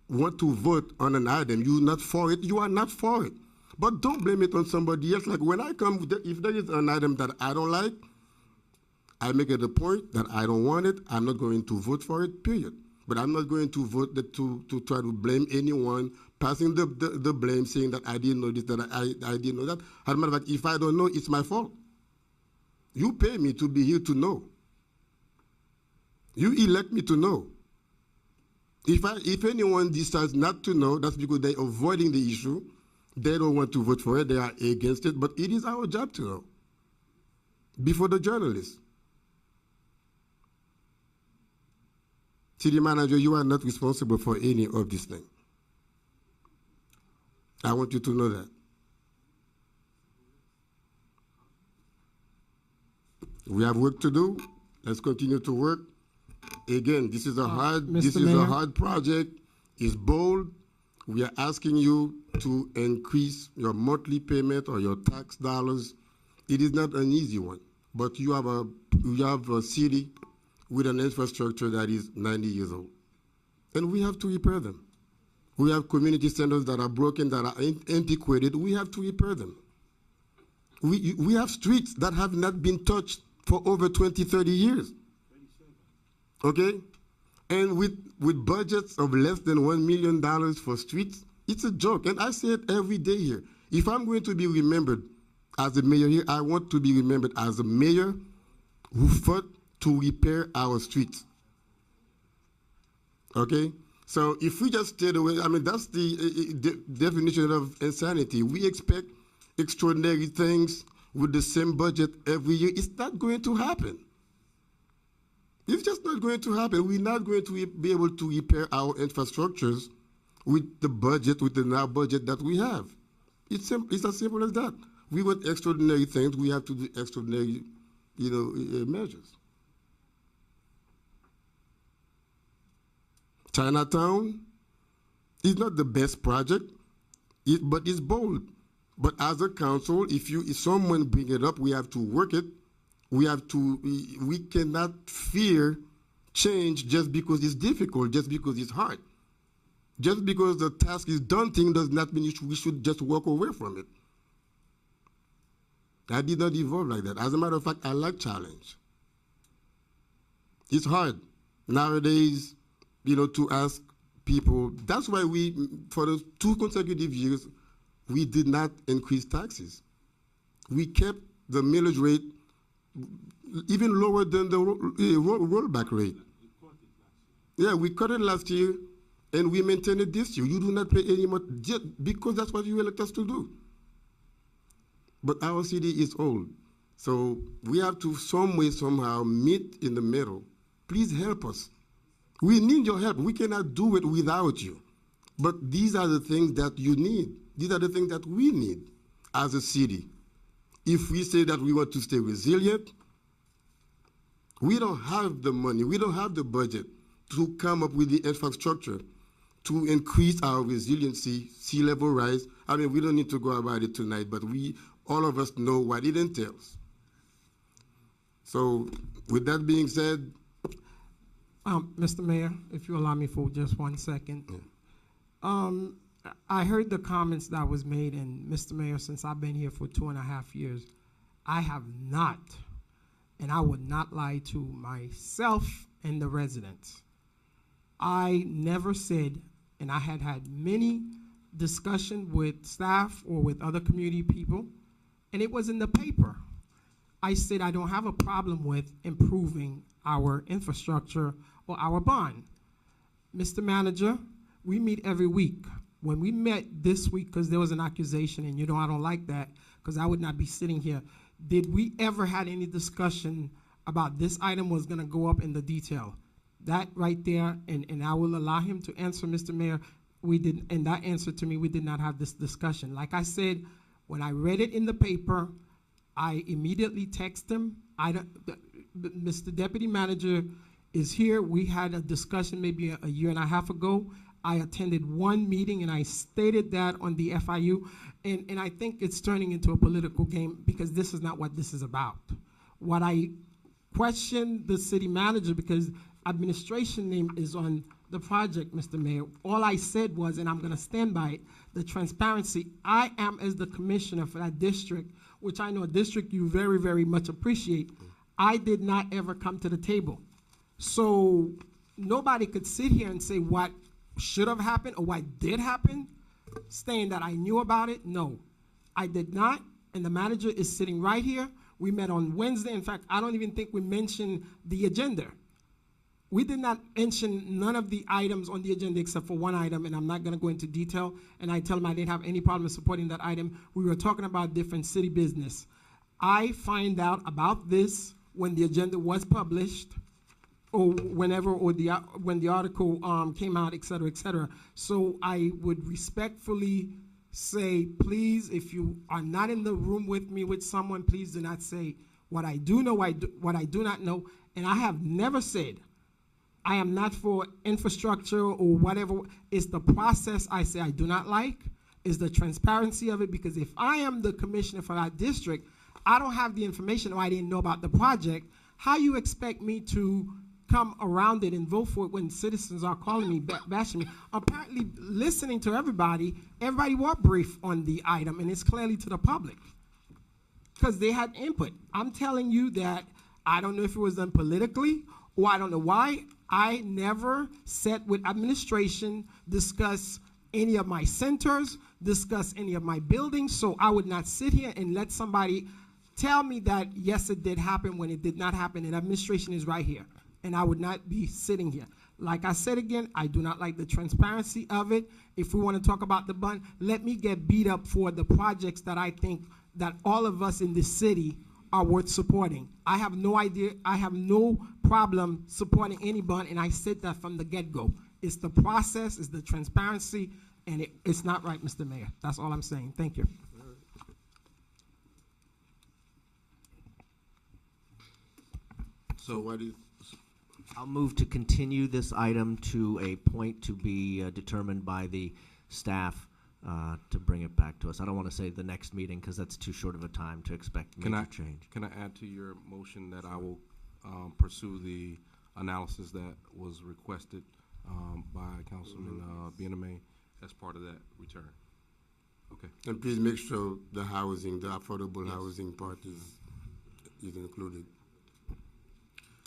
want to vote on an item, you're not for it, you are not for it. But don't blame it on somebody else. Like when I come, if there is an item that I don't like, I make it a point that I don't want it, I'm not going to vote for it, period. But I'm not going to vote to try to blame anyone, passing the blame, saying that I didn't know this, that I didn't know that. As a matter of fact, if I don't know, it's my fault. You pay me to be here to know. You elect me to know. If anyone decides not to know, that's because they're avoiding the issue. They don't want to vote for it. They are against it. But it is our job to know before the journalists. City manager, you are not responsible for any of these things. I want you to know that. We have work to do. Let's continue to work. Again, this is a hard project. It's bold. We are asking you to increase your monthly payment or your tax dollars. It is not an easy one, but you have a city with an infrastructure that is 90 years old, and we have to repair them. We have community centers that are broken, that are antiquated. We have to repair them. We have streets that have not been touched for over 20, 30 years. Okay? And with budgets of less than $1 million for streets, it's a joke. And I say it every day here. If I'm going to be remembered as a mayor here, I want to be remembered as a mayor who fought to repair our streets. Okay? So if we just stayed away, I mean, that's the definition of insanity. We expect extraordinary things with the same budget every year. It's not going to happen. It's just not going to happen. We're not going to be able to repair our infrastructures with the budget, with the now budget that we have. It's as simple as that. We want extraordinary things. We have to do extraordinary, measures. Chinatown is not the best project, but it's bold. But as a council, if someone bring it up, we have to work it. We cannot fear change just because it's difficult, just because it's hard. Just because the task is daunting does not mean we should just walk away from it. I did not evolve like that. As a matter of fact, I like challenge. It's hard nowadays, to ask people. That's why for the 2 consecutive years, we did not increase taxes. We kept the millage rate even lower than the rollback rate. Yeah, we cut it last year, and we maintain it this year. You do not pay any more, just because that's what you elect us to do. But our city is old, so we have to some way, somehow meet in the middle. Please help us. We need your help. We cannot do it without you. But these are the things that you need. These are the things that we need as a city. If we say that we want to stay resilient, we don't have the money, we don't have the budget to come up with the infrastructure to increase our resiliency, sea level rise. I mean, we don't need to go about it tonight, but all of us know what it entails. So with that being said, Mr. Mayor, if you allow me for just 1 second. I heard the comments that was made, and Mr. Mayor, since I've been here for 2.5 years, I have not, and I would not lie to myself and the residents. I never said, and I had many discussions with staff or with other community people, and it was in the paper. I said I don't have a problem with improving our infrastructure or our bond. Mr. Manager, we meet every week. When we met this week, because there was an accusation, and I don't like that, because I would not be sitting here. Did we ever had any discussion about this item was gonna go up in the detail? That right there, and I will allow him to answer, Mr. Mayor, we didn't, and that answer to me, we did not have this discussion. Like I said, when I read it in the paper, I immediately text him. Mr. Deputy Manager is here. We had a discussion maybe a year and a half ago. I attended one meeting and I stated that on the FIU, and I think it's turning into a political game because this is not what this is about. What I questioned the city manager, because administration name is on the project, Mr. Mayor. All I said was, and I'm gonna stand by it, the transparency. I am, as the commissioner for that district, which I know a district you very, very much appreciate, I did not ever come to the table. So nobody could sit here and say what should have happened or what did happen, saying that I knew about it. No, I did not, and the manager is sitting right here. We met on Wednesday. In fact, I don't even think we mentioned the agenda. We did not mention none of the items on the agenda except for one item, and I'm not gonna go into detail, and I tell him I didn't have any problem supporting that item. We were talking about different city business. I find out about this when the agenda was published, or whenever, or when the article came out, et cetera, et cetera. So I would respectfully say, please, if you are not in the room with me with someone, please do not say what I do know, what I do not know. And I have never said I am not for infrastructure or whatever. It's the process I say I do not like, is the transparency of it, because if I am the commissioner for that district, I don't have the information or I didn't know about the project. How you expect me to come around it and vote for it when citizens are calling me, bashing me. Apparently, listening to everybody was brief on the item, and it's clearly to the public because they had input. I'm telling you that I don't know if it was done politically or I don't know why. I never sat with administration, discuss any of my centers, discuss any of my buildings, so I would not sit here and let somebody tell me that, yes, it did happen when it did not happen, and administration is right here. And I would not be sitting here. Like I said again, I do not like the transparency of it. If we want to talk about the bond, let me get beat up for the projects that I think that all of us in this city are worth supporting. I have no idea, I have no problem supporting any bond, and I said that from the get-go. It's the process, it's the transparency, and it's not right, Mr. Mayor. That's all I'm saying. Thank you. So what is, I'll move to continue this item to a point to be determined by the staff to bring it back to us. I don't want to say the next meeting because that's too short of a time to expect major change. Can I add to your motion that I will pursue the analysis that was requested by Councilman Bieneme as part of that return? Okay. and please make sure the housing, the affordable housing part is included.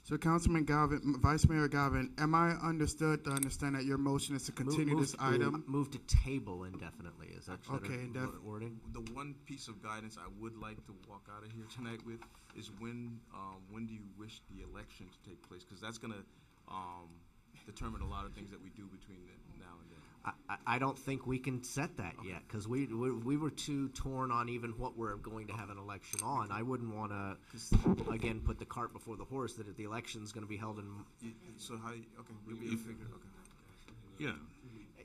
So Councilman Galvin, Vice Mayor Galvin, am I understood to understand that your motion is to continue this item? Move to table indefinitely. Is that Okay, wording? The one piece of guidance I would like to walk out of here tonight with is when do you wish the election to take place? Because that's gonna determine a lot of things that we do between now and then. I don't think we can set that yet because we were too torn on even what we're going to have an election on. I wouldn't want to again put the cart before the horse that if the election is going to be held in. So how? Okay, we figure. Okay. Yeah.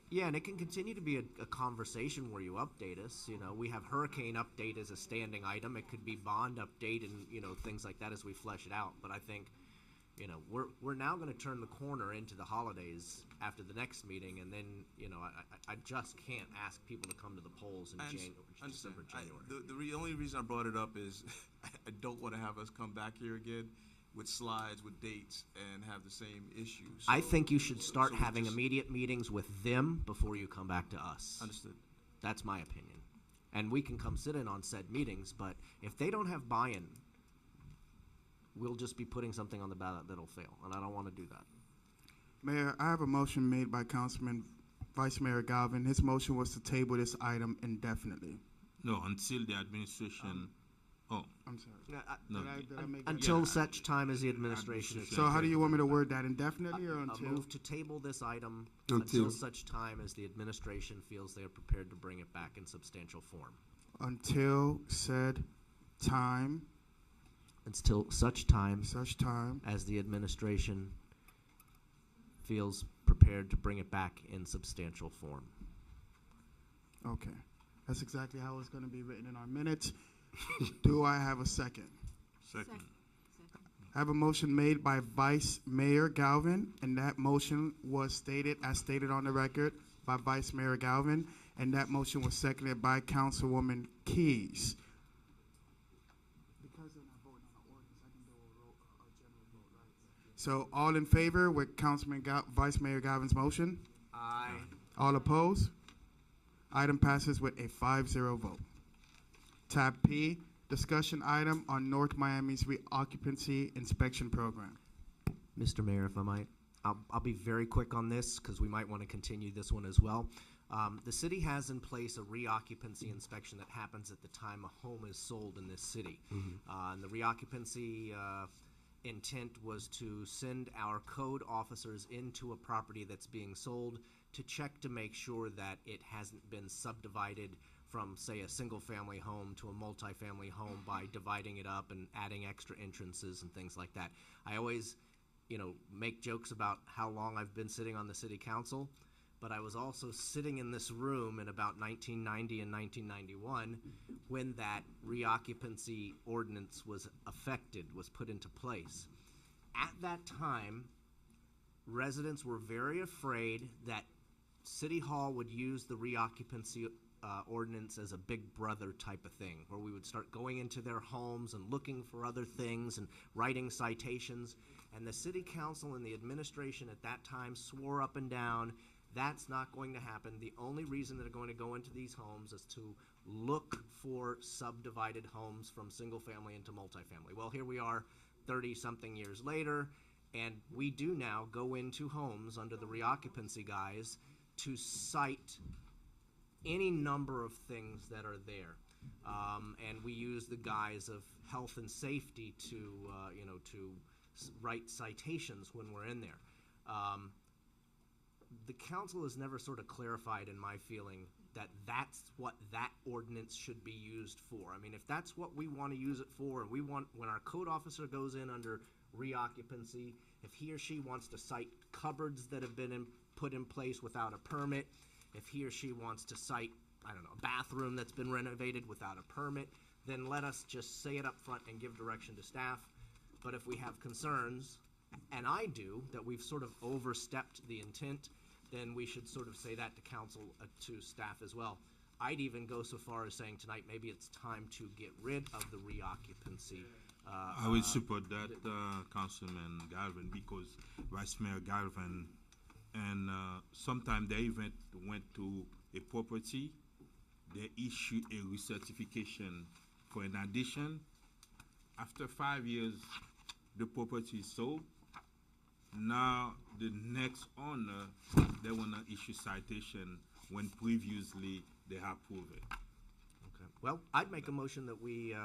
Yeah, and it can continue to be a conversation where you update us. You know, we have hurricane update as a standing item. It could be bond update and things like that as we flesh it out. But I think. We're now going to turn the corner into the holidays after the next meeting, and then I just can't ask people to come to the polls in December, January. The only reason I brought it up is I don't want to have us come back here again with slides with dates and have the same issues. I think you should start having immediate meetings with them before you come back to us. Understood. That's my opinion, and we can come sit in on said meetings. But if they don't have buy-in, we'll just be putting something on the ballot that'll fail, and I don't want to do that. Mayor, I have a motion made by Councilman Vice Mayor Galvin. His motion was to table this item indefinitely. No, until the administration. I'm sorry. No. Did I make Until Yeah. such time as the administration is. So how do you want me to word that? Indefinitely or A until? move to table this item Until. until such time as the administration feels they are prepared to bring it back in substantial form. Until said time, Until such time such time. as the administration feels prepared to bring it back in substantial form. Okay. That's exactly how it's going to be written in our minutes. Do I have a second? Second. I have a motion made by Vice Mayor Galvin, and that motion was stated, as stated on the record, by Vice Mayor Galvin, and that motion was seconded by Councilwoman Keys. So all in favor with Vice Mayor Galvin's motion? Aye. All opposed? Item passes with a 5-0 vote. Tab P, discussion item on North Miami's reoccupancy inspection program. Mr. Mayor, if I might, I'll be very quick on this because we might want to continue this one as well. The city has in place a reoccupancy inspection that happens at the time a home is sold in this city. And the reoccupancy intent was to send our code officers into a property that's being sold to check to make sure that it hasn't been subdivided from, say, a single-family home to a multifamily home by dividing it up and adding extra entrances and things like that. I always, make jokes about how long I've been sitting on the city council, but I was also sitting in this room in about 1990 and 1991 when that reoccupancy ordinance was put into place. At that time, residents were very afraid that City Hall would use the reoccupancy ordinance as a big brother type of thing, where we would start going into their homes and looking for other things and writing citations. And the city council and the administration at that time swore up and down, that's not going to happen. The only reason they're going to go into these homes is to look for subdivided homes from single family into multifamily. Well, here we are 30-something years later, and we do now go into homes under the reoccupancy guise to cite any number of things that are there. And we use the guise of health and safety to, write citations when we're in there. The council has never sort of clarified, in my feeling, that that's what that ordinance should be used for. I mean, if that's what we want to use it for, and we want, when our code officer goes in under reoccupancy, if he or she wants to cite cupboards that have been put in place without a permit, if he or she wants to cite, I don't know, a bathroom that's been renovated without a permit, then let us just say it up front and give direction to staff. But if we have concerns, and I do, that we've sort of overstepped the intent, then we should sort of say that to council, to staff as well. I'd even go so far as saying tonight, maybe it's time to get rid of the reoccupancy. I will support that, Councilman Galvin, because Vice Mayor Galvin, and sometime they even went to a property, they issued a recertification for an addition. After 5 years, the property is sold. Now the next owner, they want to issue citation when previously they approved it. Okay. Well, I'd make a motion that we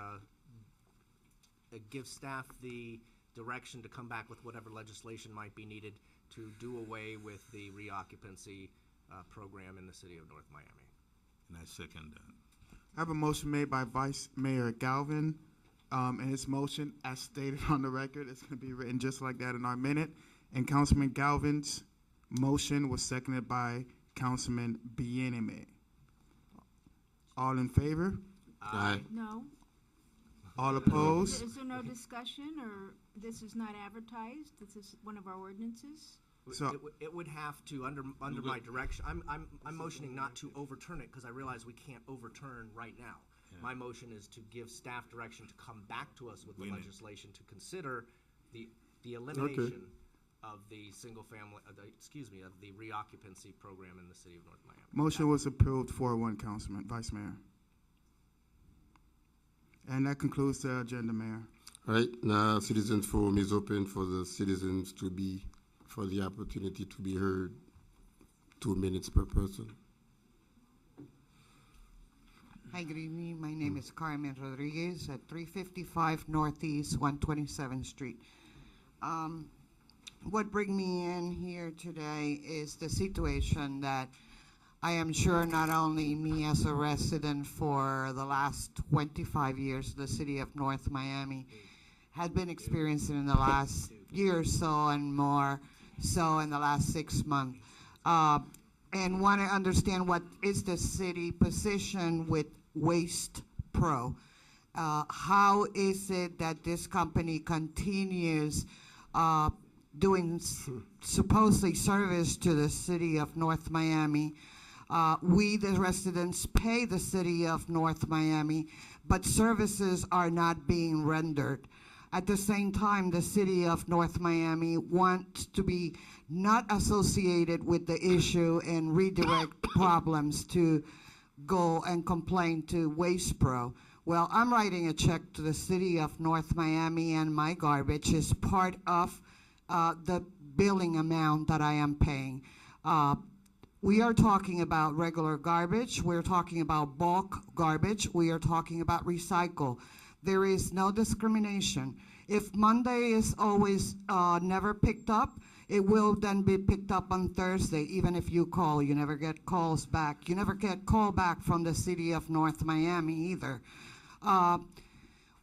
give staff the direction to come back with whatever legislation might be needed to do away with the reoccupancy program in the city of North Miami. And I second that. I have a motion made by Vice Mayor Galvin, and his motion, as stated on the record, is going to be written just like that in our minute. And Councilman Galvin's motion was seconded by Councilman Bieneme. All in favor? Aye. No? All opposed? Is there no discussion, or this is not advertised? This is one of our ordinances? So- It would have to, under my direction, I'm motioning not to overturn it, because I realize we can't overturn right now. Yeah. My motion is to give staff direction to come back to us with the Wait a minute. legislation to consider the elimination of the single family, of the reoccupancy program in the city of North Miami. Motion was approved 4-1, Councilman, Vice Mayor. And that concludes the agenda, Mayor. All right, now citizen forum is open for the citizens to be, for the opportunity to be heard. 2 minutes per person. Hi, good evening. My name is Carmen Rodriguez at 355 Northeast 127th Street. What brings me in here today is the situation that I am sure not only me as a resident for the last 25 years, the city of North Miami has been experiencing in the last year or so, and more so in the last 6 months. And want to understand what is the city position with Waste Pro. How is it that this company continues doing supposedly service to the city of North Miami? We, the residents, pay the city of North Miami, but services are not being rendered. At the same time, the city of North Miami wants to be not associated with the issue and redirect problems to go and complain to Waste Pro. Well, I'm writing a check to the city of North Miami, and my garbage is part of the billing amount that I am paying. We are talking about regular garbage. We're talking about bulk garbage. We are talking about recycle. There is no discrimination. If Monday is always never picked up, it will then be picked up on Thursday. Even if you call, you never get calls back. You never get call back from the city of North Miami either.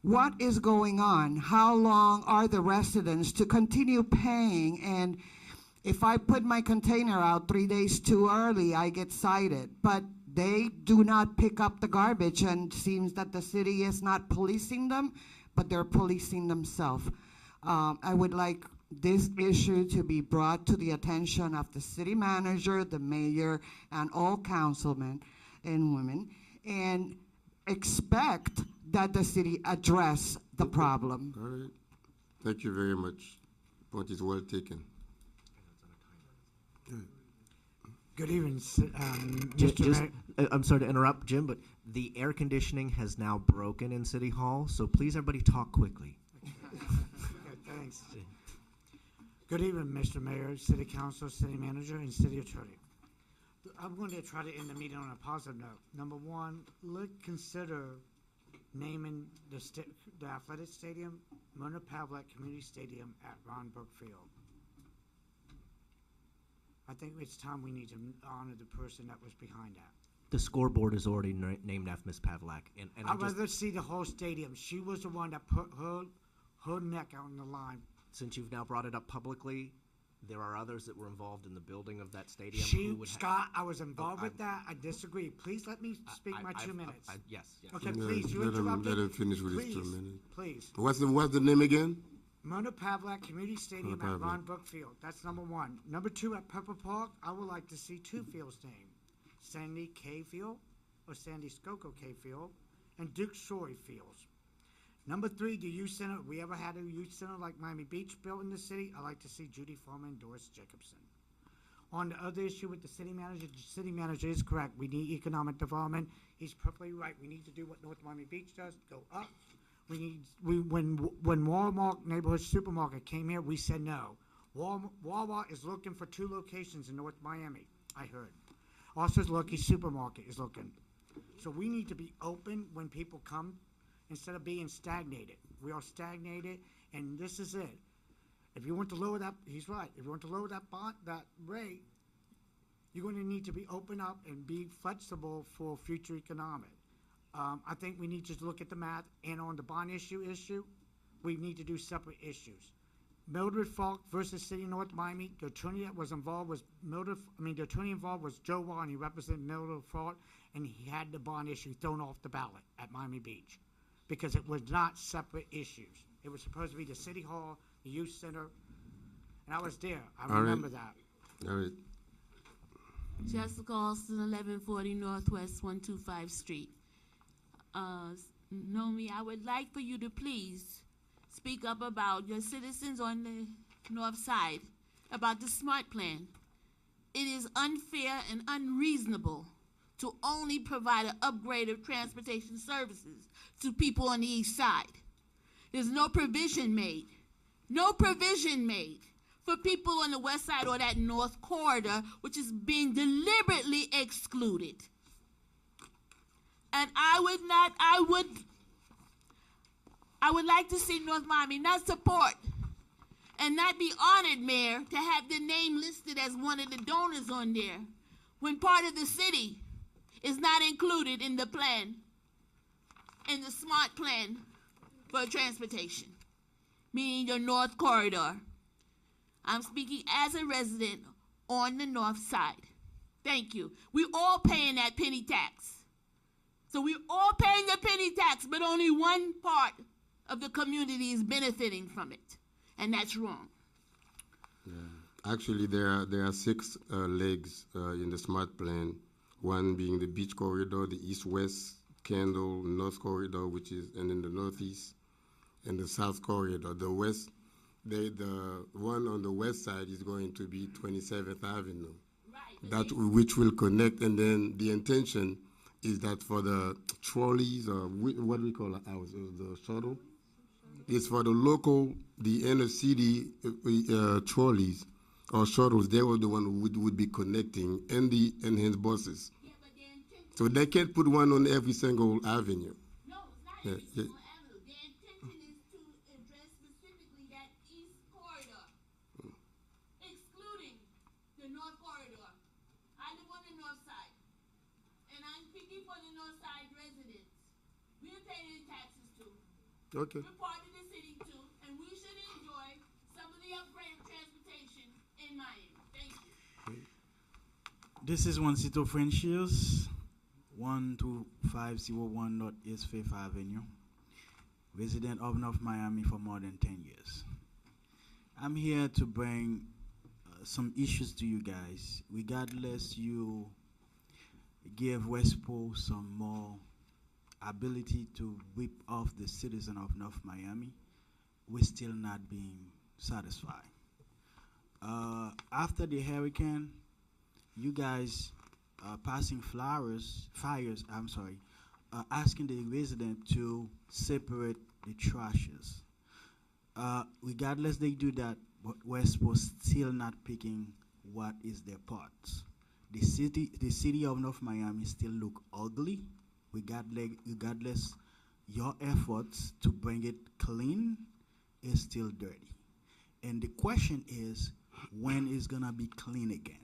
What is going on? How long are the residents to continue paying? And if I put my container out 3 days too early, I get cited. But they do not pick up the garbage, and it seems that the city is not policing them, but they're policing themselves. I would like this issue to be brought to the attention of the city manager, the mayor, and all councilmen and women, and expect that the city address the problem. All right. Thank you very much. Point is well taken. Good evening, Ju- Mr. just- Mayor. I'm sorry to interrupt, Jim, but the air conditioning has now broken in City Hall, so please everybody talk quickly. Okay, thanks. Good evening, Mr. Mayor, City Council, City Manager, and City Attorney. I'm going to try to end the meeting on a positive note. Number one, let's consider naming the athletic stadium Mona Pavlik Community Stadium at Ron Brook Field. I think it's time we need to honor the person that was behind that. The scoreboard is already named after Ms. Pavlak, and I I'd just, rather see the whole stadium. She was the one that put her neck out on the line. since you've now brought it up publicly, there are others that were involved in the building of that stadium. She, who would Scott, I was involved with I'm- that. I disagree. Please let me speak my 2 minutes. Yes, yes. Okay, Yeah, please, you let him interrupted. finish with his 2 Please, minutes. please. What's the name again? Mona Pavlik Community Stadium Mona at Pavlik. Ron Brook Field. That's number one. Number two, at Pepper Park, I would like to see 2 fields named. Sandy K Field, or Sandy Skoko K Field, and Duke Shorey Fields. Number 3, the youth center. We ever had a youth center like Miami Beach built in the city? I like to see Judy Foreman and Doris Jacobson. On the other issue with the city manager is correct. We need economic development. He's perfectly right. We need to do what North Miami Beach does, go up. When Walmart Neighborhood Supermarket came here, we said no. Walmart is looking for 2 locations in North Miami, I heard. Also, Lucky Supermarket is looking. So we need to be open when people come instead of being stagnated. We are stagnated, and this is it. If you want to lower that, he's right. If you want to lower that rate, you're going to need to be open up and be flexible for future economic. I think we need to look at the math, and on the bond issue, we need to do separate issues. Mildred Falk versus City of North Miami, the attorney that was involved was the attorney involved was Joe Wall, and he represented Mildred Falk, and he had the bond issue thrown off the ballot at Miami Beach because it was not separate issues. It was supposed to be the City Hall, the youth center, and I was there. I All right. remember that. All right. Jessica Alston, 1140 Northwest 125 Street. Nomi, I would like for you to please speak up about your citizens on the north side, about the SMART plan. It is unfair and unreasonable to only provide an upgrade of transportation services to people on the east side. There's no provision made for people on the west side or that north corridor, which is being deliberately excluded. And I would like to see North Miami not support and not be honored, Mayor, to have the name listed as one of the donors on there when part of the city is not included in the plan, in the SMART plan for transportation, meaning the north corridor. I'm speaking as a resident on the north side. Thank you. We all paying that penny tax. So we're all paying the penny tax, but only one part of the community is benefiting from it, and that's wrong. Actually, there are 6 legs in the SMART plan. One being the beach corridor, the east-west Kendall north corridor, and in the northeast, and the south corridor. The west, the one on the west side is going to be 27th Avenue, Right. which will connect, and then the intention is that for the trolleys, or what we call the shuttle, is for the local, the inner city trolleys or shuttles. They were the one who would be connecting, and the enhanced buses. Yeah, but the intention, So they can't put one on every single avenue. no, it's not Yeah, every yeah. single avenue. The intention is to address specifically that east corridor, excluding the north corridor. I live on the north side, and I'm speaking for the north side residents. We're paying taxes too. Okay. We're part of the city too, and we should enjoy some of the upgrade of transportation in Miami. Thank you. This is Juancito Frenchiers, 12501 Northeast Fifth Avenue, resident of North Miami for more than 10 years. I'm here to bring some issues to you guys. Regardless, you give Westport some more ability to whip off the citizen of North Miami. We're still not being satisfied. After the hurricane, you guys passing fires, asking the resident to separate the trashes. Regardless they do that, but Westport still not picking what is their parts. The city of North Miami still look ugly, regardless your efforts to bring it clean is still dirty. And the question is, when is gonna be clean again?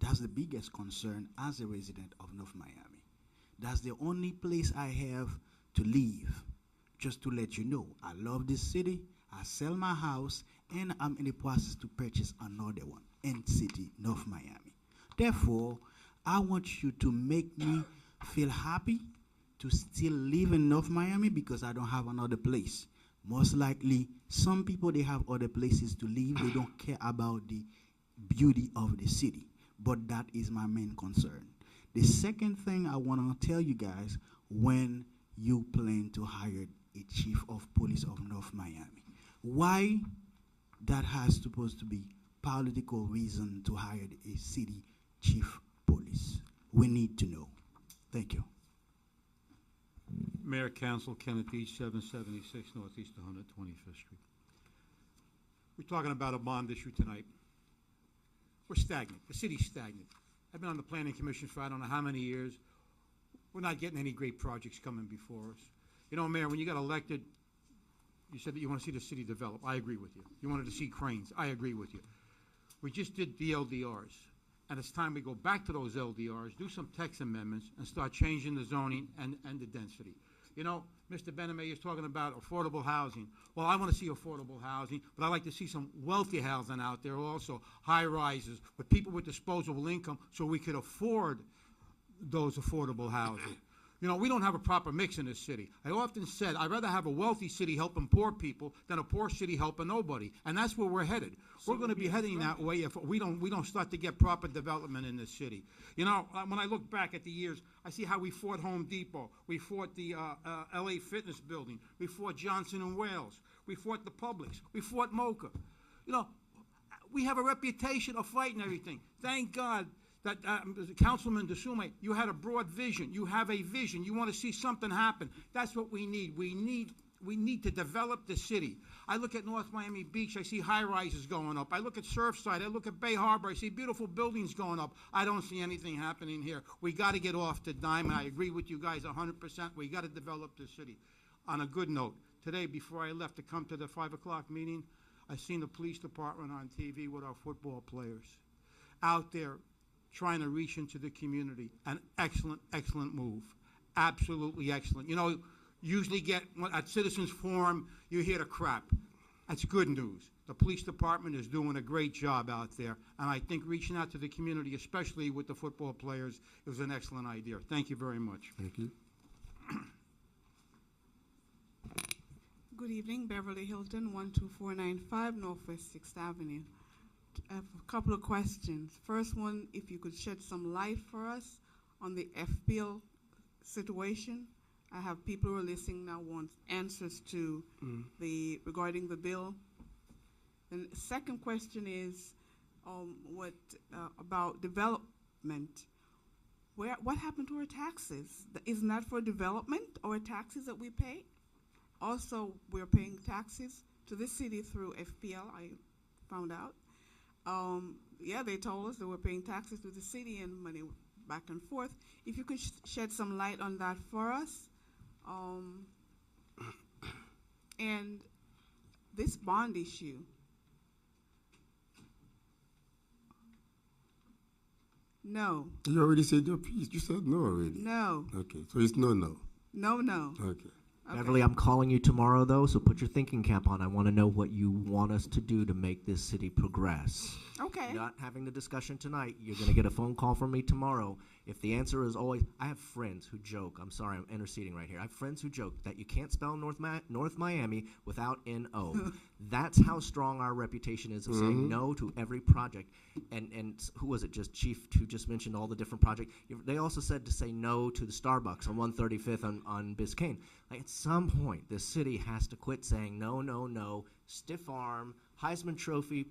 That's the biggest concern as a resident of North Miami. That's the only place I have to live. Just to let you know, I love this city, I sell my house, and I'm in the process to purchase another one in city, North Miami. Therefore, I want you to make me feel happy to still live in North Miami because I don't have another place. Most likely, some people, they have other places to live. They don't care about the beauty of the city. But that is my main concern. The second thing I want to tell you guys, when you plan to hire a chief of police of North Miami, why that has supposed to be political reason to hire a city chief police? We need to know. Thank you. Mayor, Council, Kenneth Beach, 776 Northeast 125th Street. We're talking about a bond issue tonight. We're stagnant. The city's stagnant. I've been on the Planning Commission for I don't know how many years. We're not getting any great projects coming before us. You know, Mayor, when you got elected, you said that you want to see the city develop. I agree with you. You wanted to see cranes. I agree with you. We just did the LDRs. And it's time we go back to those LDRs, do some text amendments, and start changing the zoning and the density. You know, Mr. Bename is talking about affordable housing. Well, I want to see affordable housing, but I like to see some wealthy housing out there also, high rises, with people with disposable income so we could afford those affordable housing. You know, we don't have a proper mix in this city. I often said I'd rather have a wealthy city helping poor people than a poor city helping nobody, and that's where we're headed. We're going to be heading that way if we don't start to get proper development in this city. You know, when I look back at the years, I see how we fought Home Depot, we fought the LA Fitness Building, we fought Johnson & Wales, we fought the Publix, we fought Mocha. You know, we have a reputation of fighting everything. Thank God that Councilman DeSume, you had a broad vision. You have a vision. You want to see something happen. That's what we need. We need to develop the city. I look at North Miami Beach, I see high-rises going up. I look at Surfside, I look at Bay Harbor, I see beautiful buildings going up. I don't see anything happening here. We got to get off the dime, and I agree with you guys 100%. We got to develop the city. On a good note, today, before I left to come to the 5 o'clock meeting, I seen the police department on TV with our football players out there trying to reach into the community. An excellent, excellent move. Absolutely excellent. You know, usually get at Citizens Forum, you hear the crap. That's good news. The police department is doing a great job out there, and I think reaching out to the community, especially with the football players, is an excellent idea. Thank you very much. Thank you. Good evening, Beverly Hilton, 12495 Northwest 6th Avenue. I have a couple of questions. First one, if you could shed some light for us on the FPL situation. I have people who are listening now want answers to regarding the bill. And the second question is about development. What happened to our taxes? Isn't that for development or taxes that we pay? Also, we're paying taxes to the city through FPL, I found out. Yeah, they told us that we're paying taxes to the city and money back and forth. If you could shed some light on that for us. And this bond issue. No. You already said your piece. You said no already. No. Okay, so it's no. No. Okay. Beverly, I'm calling you tomorrow, though, so put your thinking cap on. I want to know what you want us to do to make this city progress. Okay. You're not having the discussion tonight. You're going to get a phone call from me tomorrow. If the answer is always, I have friends who joke. I'm sorry, I'm interceding right here. I have friends who joke that you can't spell North Miami without N-O. That's how strong our reputation is of saying no to every project. And who was it? Just Chief who just mentioned all the different projects. They also said to say no to the Starbucks on 135th on Biscayne. Like, at some point, this city has to quit saying no, no, no, stiff arm, Heisman Trophy,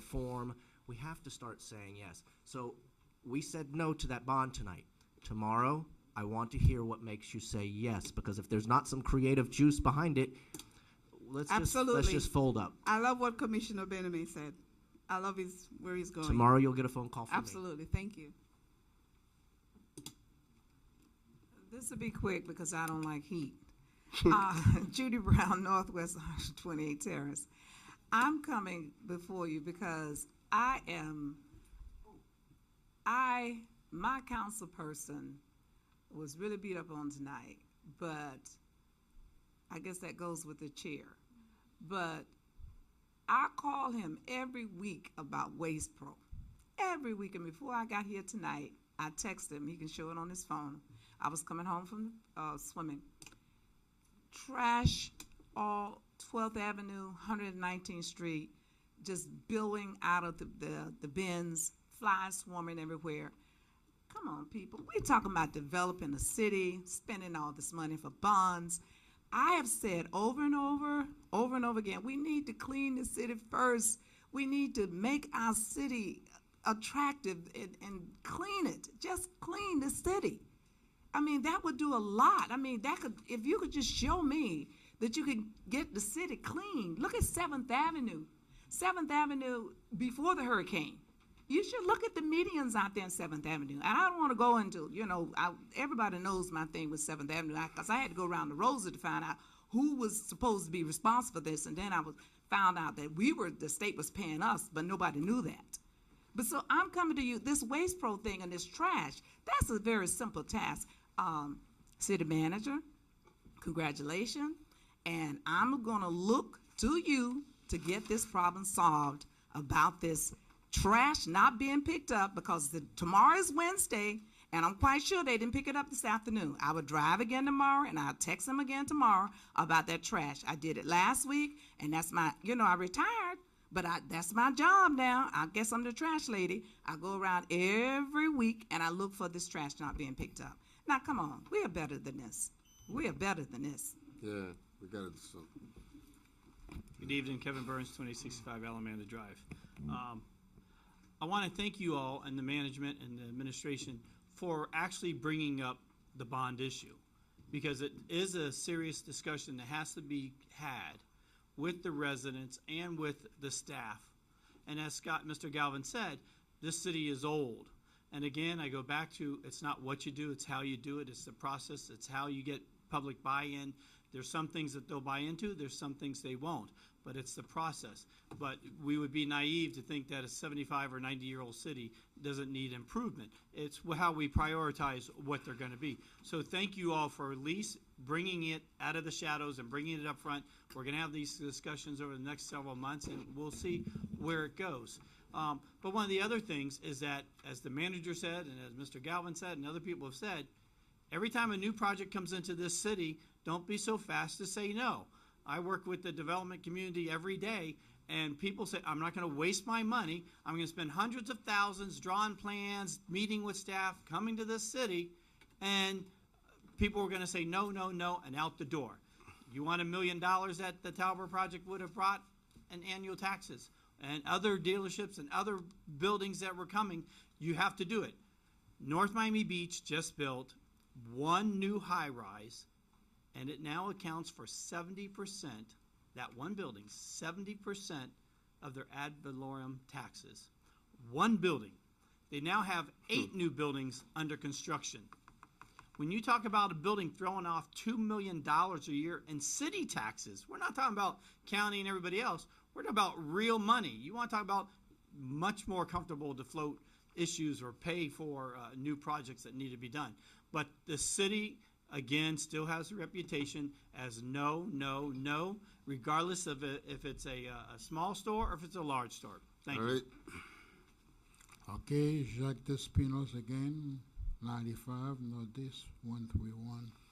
form. We have to start saying yes. So we said no to that bond tonight. Tomorrow, I want to hear what makes you say yes, because if there's not some creative juice behind it, let's just fold up. I love what Commissioner Benjamin said. I love where he's going. Tomorrow you'll get a phone call from me. Absolutely. Thank you. This will be quick because I don't like heat. Judy Brown, Northwest 128 Terrace. I'm coming before you because my council person was really beat up on tonight, but I guess that goes with the chair. But I call him every week about Waste Pro. Every week, and before I got here tonight, I texted him. He can show it on his phone. I was coming home from swimming. Trash all 12th Avenue, 119th Street, just billowing out of the bins, flies swarming everywhere. Come on, people. We're talking about developing the city, spending all this money for bonds. I have said over and over again, we need to clean the city first. We need to make our city attractive and clean it. Just clean the city. I mean, that would do a lot. I mean, if you could just show me that you can get the city clean. Look at 7th Avenue. 7th Avenue before the hurricane. You should look at the medians out there in 7th Avenue. And I don't want to go into, everybody knows my thing with 7th Avenue, because I had to go around the Rosa to find out who was supposed to be responsible for this. And then I found out that the state was paying us, but nobody knew that. But so I'm coming to you, this Waste Pro thing and this trash, that's a very simple task. City manager, congratulations. And I'm going to look to you to get this problem solved about this trash not being picked up, because tomorrow is Wednesday, and I'm quite sure they didn't pick it up this afternoon. I will drive again tomorrow, and I'll text them again tomorrow about that trash. I did it last week, and that's I retired, but that's my job now. I guess I'm the trash lady. I go around every week, and I look for this trash not being picked up. Now, come on. We are better than this. We are better than this. Yeah, we got to do something. Good evening, Kevin Burns, 2065 Alamanda Drive. I want to thank you all and the management and the administration for actually bringing up the bond issue, because it is a serious discussion that has to be had with the residents and with the staff. And as Mr. Galvin said, this city is old. And again, I go back to, it's not what you do, it's how you do it. It's the process. It's how you get public buy-in. There's some things that they'll buy into. There's some things they won't. But it's the process. But we would be naive to think that a 75 or 90-year-old city doesn't need improvement. It's how we prioritize what they're going to be. So thank you all for at least bringing it out of the shadows and bringing it up front. We're going to have these discussions over the next several months, and we'll see where it goes. But one of the other things is that, as the manager said, and as Mr. Galvin said, and other people have said, every time a new project comes into this city, don't be so fast to say no. I work with the development community every day, and people say, I'm not going to waste my money. I'm going to spend hundreds of thousands drawing plans, meeting with staff, coming to this city, and people are going to say no, no, no, and out the door. You want $1 million that the Talbot project would have brought in annual taxes, and other dealerships and other buildings that were coming, you have to do it. North Miami Beach just built one new high-rise, and it now accounts for 70%, that one building, 70% of their ad valorem taxes. One building. They now have 8 new buildings under construction. When you talk about a building throwing off $2 million a year in city taxes, we're not talking about county and everybody else. We're talking about real money. You want to talk about much more comfortable to float issues or pay for new projects that need to be done. But the city, again, still has a reputation as no, no, no, regardless of if it's a small store or if it's a large store. Thank you. All right. Okay, Jacques Despinos again, 95 Northeast 131.